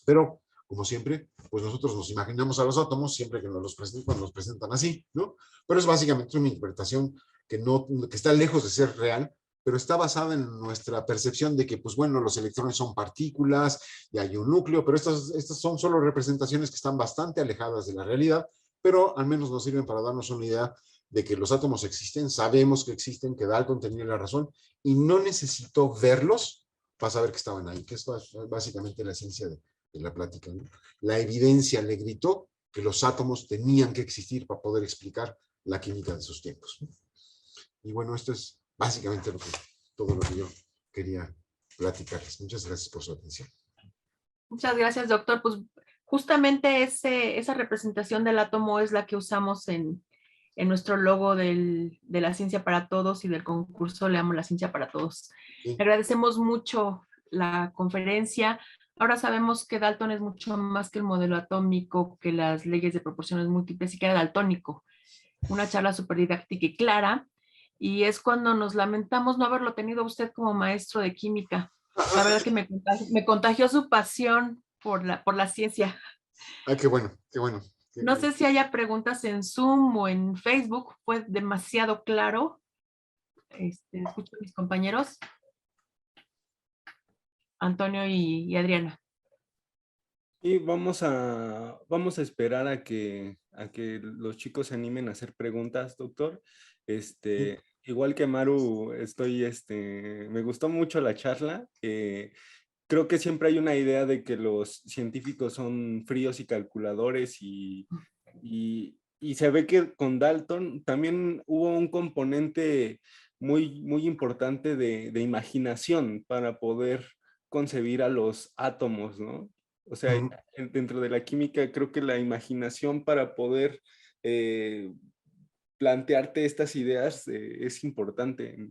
Pero, como siempre, pues nosotros nos imaginamos a los átomos siempre que nos los presentan, cuando los presentan así, ¿no? Pero es básicamente una interpretación que está lejos de ser real, pero está basada en nuestra percepción de que, pues bueno, los electrones son partículas y hay un núcleo, pero estas son solo representaciones que están bastante alejadas de la realidad, pero al menos nos sirven para darnos una idea de que los átomos existen, sabemos que existen, que Dalton tenía la razón, y no necesitó verlos para saber que estaban ahí, que esto es básicamente la esencia de la plática, ¿no? La evidencia le gritó que los átomos tenían que existir para poder explicar la química de sus tiempos, ¿no? Y bueno, esto es básicamente todo lo que yo quería platicarles. Muchas gracias por su atención. Muchas gracias, doctor. Pues justamente esa representación del átomo es la que usamos en nuestro logo de la Ciencia para Todos y del concurso Leamos la Ciencia para Todos. Sí. Le agradecemos mucho la conferencia. Ahora sabemos que Dalton es mucho más que el modelo atómico, que las leyes de proporciones múltiples y que era daltónico. Una charla súper didáctica y clara. Y es cuando nos lamentamos no haberlo tenido usted como maestro de química. La verdad que me contagió su pasión por la ciencia. Ay, qué bueno, qué bueno. No sé si haya preguntas en Zoom o en Facebook, fue demasiado claro. Escucho a mis compañeros, Antonio y Adriana. Y vamos a esperar a que los chicos se animen a hacer preguntas, doctor. Igual que Maru, me gustó mucho la charla. Creo que siempre hay una idea de que los científicos son fríos y calculadores y se ve que con Dalton también hubo un componente muy, muy importante de imaginación para poder concebir a los átomos, ¿no? O sea, dentro de la química creo que la imaginación para poder plantearte estas ideas es importante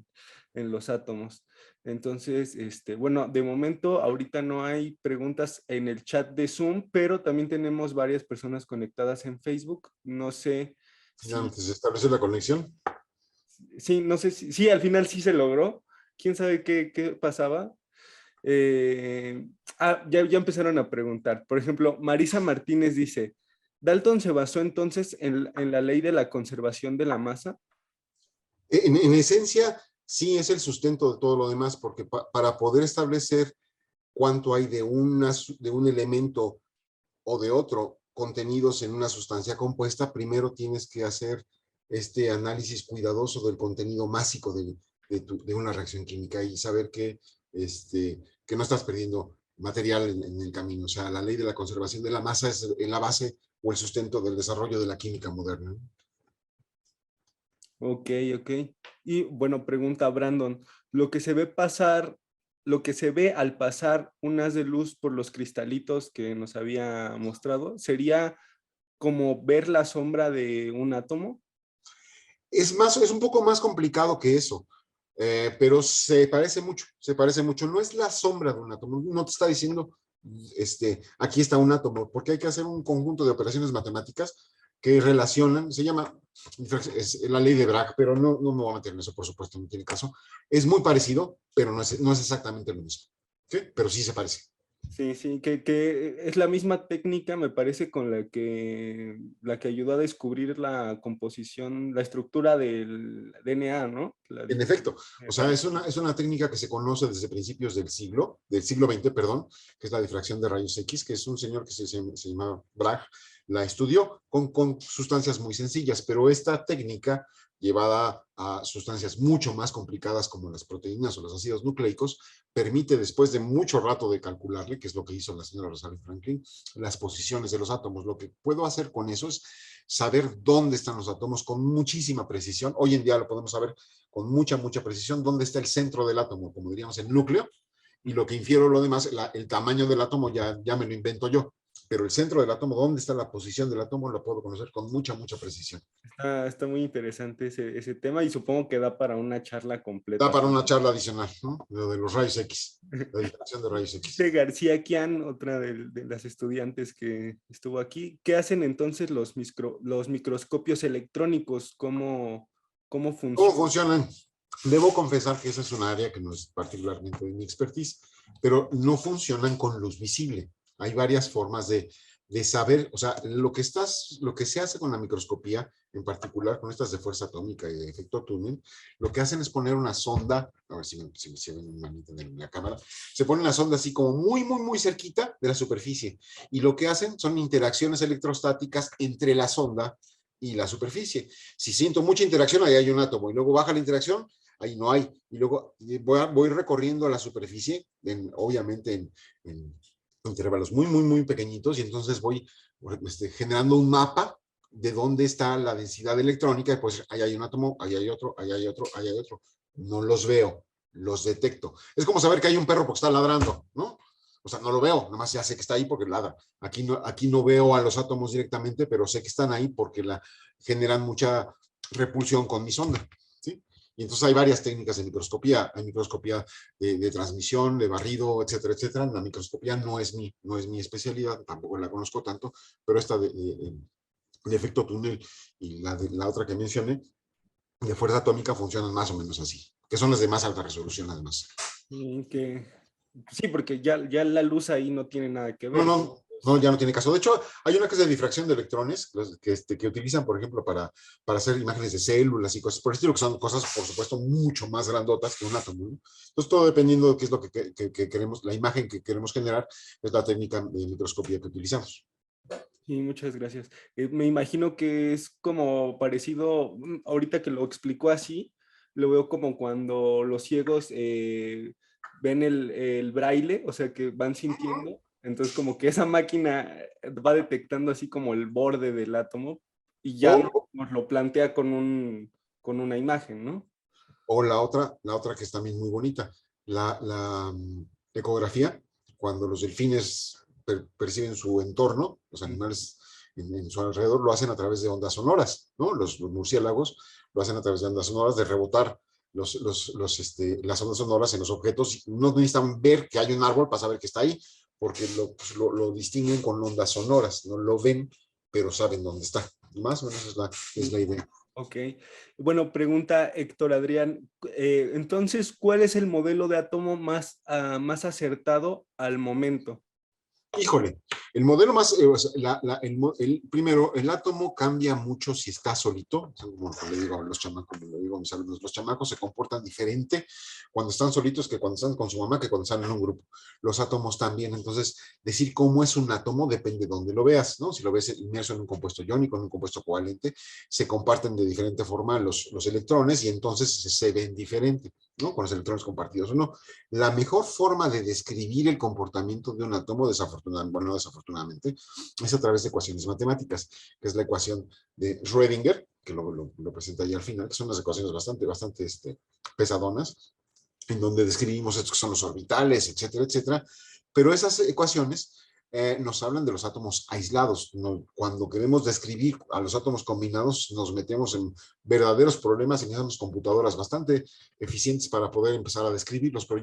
en los átomos. Entonces, bueno, de momento ahorita no hay preguntas en el chat de Zoom, pero también tenemos varias personas conectadas en Facebook. No sé si... ¿Se establece la conexión? Sí, no sé si... Sí, al final sí se logró. ¿Quién sabe qué pasaba? Ya empezaron a preguntar. Por ejemplo, Marisa Martínez dice, ¿Dalton se basó entonces en la ley de la conservación de la masa? En esencia, sí es el sustento de todo lo demás, porque para poder establecer cuánto hay de un elemento o de otro contenidos en una sustancia compuesta, primero tienes que hacer este análisis cuidadoso del contenido másico de una reacción química y saber que no estás perdiendo material en el camino. O sea, la ley de la conservación de la masa es en la base o el sustento del desarrollo de la química moderna. Ok. Y bueno, pregunta Brandon, lo que se ve al pasar un haz de luz por los cristalitos que nos había mostrado, ¿sería como ver la sombra de un átomo? Es un poco más complicado que eso, pero se parece mucho. No es la sombra de un átomo, no te está diciendo, aquí está un átomo, porque hay que hacer un conjunto de operaciones matemáticas que relacionan, se llama es la ley de Bragg, pero no me voy a meter en eso, por supuesto, no tiene caso. Es muy parecido, pero no es exactamente lo mismo, ¿sí? Pero sí se parece. Sí, que es la misma técnica, me parece, con la que ayudó a descubrir la composición, la estructura del DNA, ¿no? En efecto, o sea, es una técnica que se conoce desde principios del siglo XX, perdón, que es la difracción de rayos X, que es un señor que se llama Bragg, la estudió con sustancias muy sencillas, pero esta técnica llevada a sustancias mucho más complicadas como las proteínas o los ácidos nucleicos, permite después de mucho rato de calcularle, que es lo que hizo la señora Rosalind Franklin, las posiciones de los átomos. Lo que puedo hacer con eso es saber dónde están los átomos con muchísima precisión. Hoy en día lo podemos saber con mucha precisión dónde está el centro del átomo, como diríamos el núcleo, y lo que infiero lo demás, el tamaño del átomo ya me lo invento yo. Pero el centro del átomo, dónde está la posición del átomo, lo puedo conocer con mucha precisión. Está muy interesante ese tema y supongo que da para una charla Da completa. para una charla adicional, ¿no? Lo de los rayos X, la diferencia de rayos X. García Kian, otra de las estudiantes que estuvo aquí, ¿qué hacen entonces los microscopios electrónicos? ¿Cómo funcionan? ¿Cómo funcionan? Debo confesar que esa es una área que no es particularmente de mi expertise, pero no funcionan con luz visible. Hay varias formas de saber, o sea, lo que se hace con la microscopía, en particular con estas de fuerza atómica y de efecto túnel, lo que hacen es poner una sonda, a ver si ven una manita en la cámara, se pone una sonda así como muy cerquita de la superficie, y lo que hacen son interacciones electrostáticas entre la sonda y la superficie. Si siento mucha interacción, ahí hay un átomo, y luego baja la interacción, ahí no hay, y luego voy recorriendo la superficie, obviamente en intervalos muy pequeñitos, y entonces voy generando un mapa de dónde está la densidad electrónica, y pues ahí hay un átomo, ahí hay otro, ahí hay otro, ahí hay otro. No los veo, los detecto. Es como saber que hay un perro porque está ladrando, ¿no? O sea, no lo veo, nomás ya sé que está ahí porque ladra. Aquí no veo a los átomos directamente, pero sé que están ahí porque generan mucha repulsión con mi sonda, ¿sí? Y entonces hay varias técnicas de microscopía. Hay microscopía de transmisión, de barrido, etcétera. La microscopía no es mi especialidad, tampoco la conozco tanto, pero esta de efecto túnel y la otra que mencioné, de fuerza atómica, funcionan más o menos así, que son las de más alta resolución además. Sí, porque ya la luz ahí no tiene nada que ver. No, ya no tiene caso. De hecho, hay una que es de difracción de electrones que utilizan, por ejemplo, para hacer imágenes de células y cosas por el estilo, que son cosas, por supuesto, mucho más grandotas que un átomo, ¿no? Entonces, todo dependiendo de qué es lo que queremos, la imagen que queremos generar, es la técnica de microscopía que utilizamos. Sí, muchas gracias. Me imagino que es como parecido, ahorita que lo explicó así, lo veo como cuando los ciegos ven el braille, o sea, que van sintiendo. Entonces, como que esa máquina va detectando así como el borde del átomo y ya nos lo plantea con una imagen, ¿no? O la otra que es también muy bonita, la ecografía, cuando los delfines perciben su entorno, los animales en su alrededor, lo hacen a través de ondas sonoras, ¿no? Los murciélagos lo hacen a través de ondas sonoras, de rebotar las ondas sonoras en los objetos. No necesitan ver que hay un árbol para saber que está ahí, porque lo distinguen con ondas sonoras, no lo ven, pero saben dónde está. Más o menos es la idea. Ok. Bueno, pregunta Héctor Adrián. Entonces, ¿cuál es el modelo de átomo más acertado al momento? Híjole, el modelo más, primero, el átomo cambia mucho si está solito, como le digo a los chamacos, como le digo a mis alumnos, los chamacos se comportan diferente cuando están solitos que cuando están con su mamá, que cuando están en un grupo. Los átomos también, entonces, decir cómo es un átomo depende de dónde lo veas, ¿no? Si lo ves inmerso en un compuesto iónico, en un compuesto covalente, se comparten de diferente forma los electrones y entonces se ven diferente, ¿no? Con los electrones compartidos o no. La mejor forma de describir el comportamiento de un átomo, no desafortunadamente, es a través de ecuaciones matemáticas, que es la ecuación de Schrödinger, que lo presenta ahí al final, que son unas ecuaciones bastante pesadonas, en donde describimos estos que son los orbitales, etcétera, pero esas ecuaciones nos hablan de los átomos aislados. Cuando queremos describir a los átomos combinados, nos metemos en verdaderos problemas y necesitamos computadoras bastante eficientes para poder empezar a describirlos, pero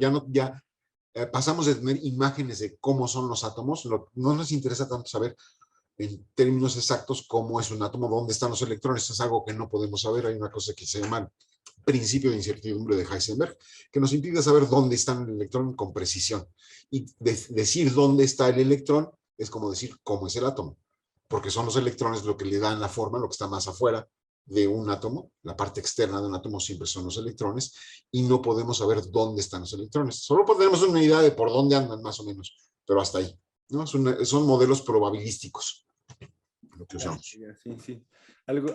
pasamos de tener imágenes de cómo son los átomos, no nos interesa tanto saber en términos exactos cómo es un átomo, dónde están los electrones, es algo que no podemos saber. Hay una cosa que se llama principio de incertidumbre de Heisenberg, que nos impide saber dónde está el electrón con precisión. Y decir dónde está el electrón es como decir cómo es el átomo, porque son los electrones lo que le dan la forma, lo que está más afuera de un átomo, la parte externa de un átomo siempre son los electrones, y no podemos saber dónde están los electrones. Solo tenemos una idea de por dónde andan más o menos, pero hasta ahí, ¿no? Son modelos probabilísticos lo que usamos. Sí.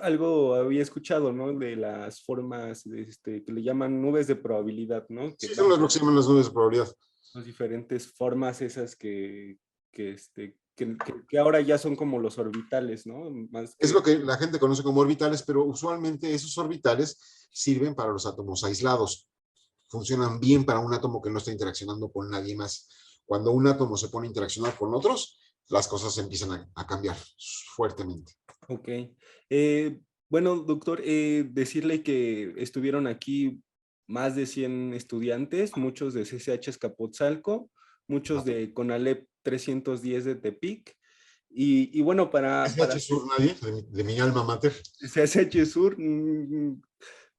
algo había escuchado, ¿no? De las formas que le llaman nubes de probabilidad, ¿no? Que Sí, son lo que se llaman las nubes de probabilidad. las diferentes formas esas que ahora ya son como los orbitales, ¿no? Más Es que... lo que la gente conoce como orbitales, pero usualmente esos orbitales sirven para los átomos aislados. Funcionan bien para un átomo que no está interaccionando con nadie más. Cuando un átomo se pone a interaccionar con otros, las cosas empiezan a cambiar fuertemente. Ok. Bueno, doctor, decirle que estuvieron aquí más de 100 estudiantes, muchos de CCH Escapotzalco, muchos de CONALEP 310 de Tepic, y bueno, SH Sur nadie, de mi alma mater. CCH Sur,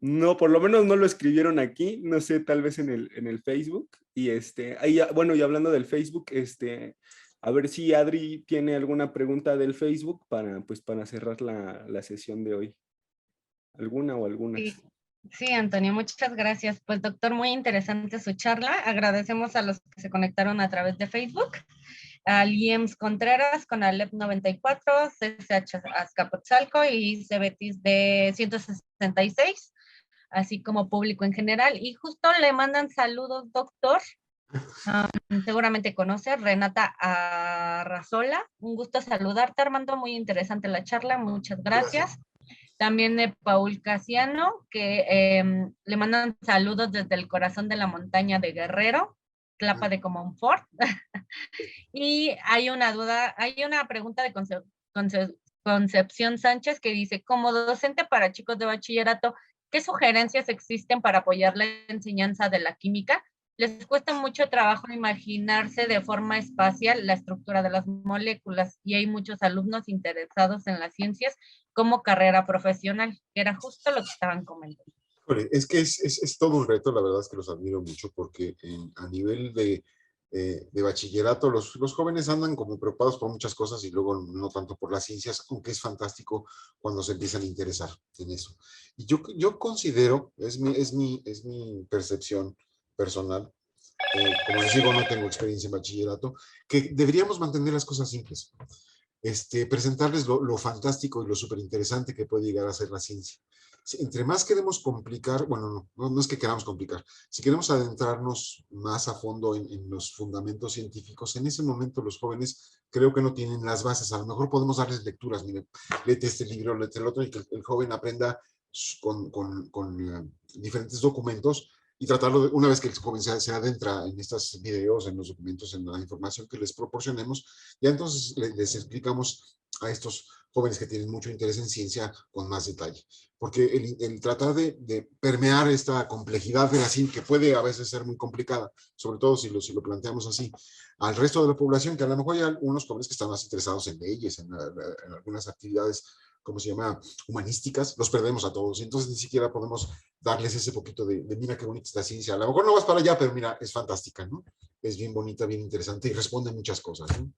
no, por lo menos no lo escribieron aquí, no sé, tal vez en el Facebook, y ahí, bueno, y hablando del Facebook, a ver si Adri tiene alguna pregunta del Facebook pues, para cerrar la sesión de hoy. ¿Alguna o algunas? Sí, sí, Antonio, muchas gracias. Pues, doctor, muy interesante su charla. Agradecemos a los que se conectaron a través de Facebook. A Liems Contreras con Alep 94, CCH Azcapotzalco y Cebetis de 166, así como público en general. Y justo le mandan saludos, doctor. Seguramente conoce Renata Arrazola. Un gusto saludarte, Armando. Muy interesante la charla. Muchas gracias. También de Paul Casiano, que le mandan saludos desde el corazón de la montaña de Guerrero, Tlapa de Comonfort. Y hay una pregunta de Concepción Sánchez que dice, como docente para chicos de bachillerato, ¿qué sugerencias existen para apoyar la enseñanza de la química? Les cuesta mucho trabajo imaginarse de forma espacial la estructura de las moléculas y hay muchos alumnos interesados en las ciencias como carrera profesional, que era justo lo que estaban comentando. Es que es todo un reto, la verdad es que los admiro mucho porque a nivel de bachillerato los jóvenes andan como preocupados por muchas cosas y luego no tanto por las ciencias, aunque es fantástico cuando se empiezan a interesar en eso. Y yo considero, es mi percepción personal, como les digo, no tengo experiencia en bachillerato, que deberíamos mantener las cosas simples. Presentarles lo fantástico y lo súper interesante que puede llegar a ser la ciencia. Entre más queremos complicar, bueno, no es que queramos complicar, si queremos adentrarnos más a fondo en los fundamentos científicos, en ese momento los jóvenes creo que no tienen las bases. A lo mejor podemos darles lecturas, mire, léete este libro, léete el otro, y que el joven aprenda con diferentes documentos y tratarlo una vez que el joven se adentra en estos videos, en los documentos, en la información que les proporcionemos, ya entonces les explicamos a estos jóvenes que tienen mucho interés en ciencia con más detalle. Porque el tratar de permear esta complejidad de la ciencia, que puede a veces ser muy complicada, sobre todo si lo planteamos así, al resto de la población, que a lo mejor hay algunos jóvenes que están más interesados en leyes, en algunas actividades, ¿cómo se llama?, humanísticas, los perdemos a todos, y entonces ni siquiera podemos darles ese poquito de mira qué bonita esta ciencia, a lo mejor no vas para allá, pero mira, es fantástica, ¿no? Es bien bonita, bien interesante y responde muchas cosas, ¿no?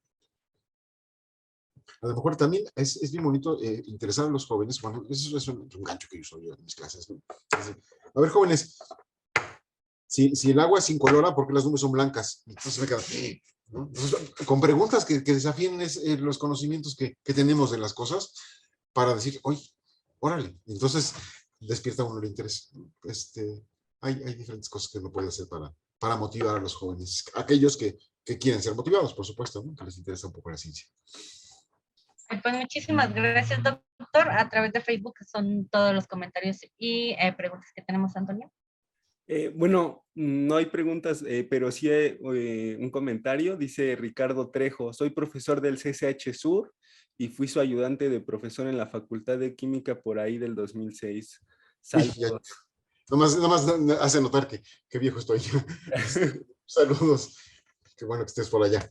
A lo mejor también es bien bonito interesar a los jóvenes, bueno, eso es un gancho que uso yo en mis clases, ¿no? A ver, jóvenes, si el agua es incolora, ¿por qué las nubes son blancas? Entonces me queda, ¿no? Entonces, con preguntas que desafíen los conocimientos que tenemos de las cosas, para decir, oye, órale, entonces despierta uno el interés. Hay diferentes cosas que uno puede hacer para motivar a los jóvenes, aquellos que quieren ser motivados, por supuesto, ¿no?, que les interesa un poco la ciencia. Pues muchísimas gracias, doctor. A través de Facebook son todos los comentarios y preguntas que tenemos, Antonio. Bueno, no hay preguntas, pero sí hay un comentario. Dice Ricardo Trejo, soy profesor del CCH Sur y fui su ayudante de profesor en la Facultad de Química por ahí del 2006. Saludos. Nomás hace notar que viejo estoy. Saludos. Qué bueno que estés por allá.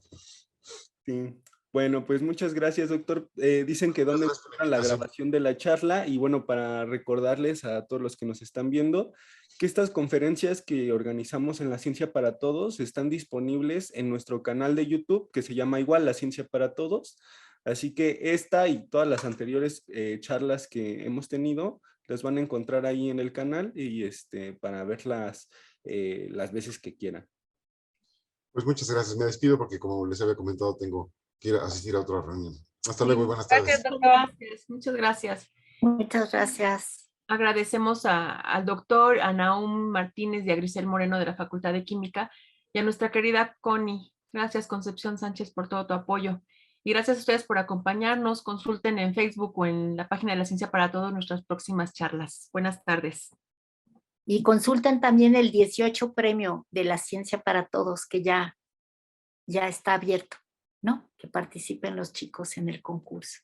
Sí. Bueno, pues muchas gracias, doctor. Dicen que dónde encuentran la grabación de la charla y bueno, para recordarles a todos los que nos están viendo que estas conferencias que organizamos en La Ciencia para Todos están disponibles en nuestro canal de YouTube que se llama igual La Ciencia para Todos. Así que esta y todas las anteriores charlas que hemos tenido las van a encontrar ahí en el canal y para verlas las veces que quieran. Pues muchas gracias. Me despido porque como les había comentado tengo que ir a asistir a otra reunión. Hasta luego y buenas tardes. Gracias, doctor. Muchas gracias. Muchas gracias. Agradecemos al doctor, a Nahum Martínez y a Grisel Moreno de la Facultad de Química y a nuestra querida Connie. Gracias, Concepción Sánchez, por todo tu apoyo. Y gracias a ustedes por acompañarnos. Consulten en Facebook o en la página de la Ciencia para Todos nuestras próximas charlas. Buenas tardes. Y consulten también el 18 premio de la Ciencia para Todos, que ya está abierto, ¿no? Que participen los chicos en el concurso.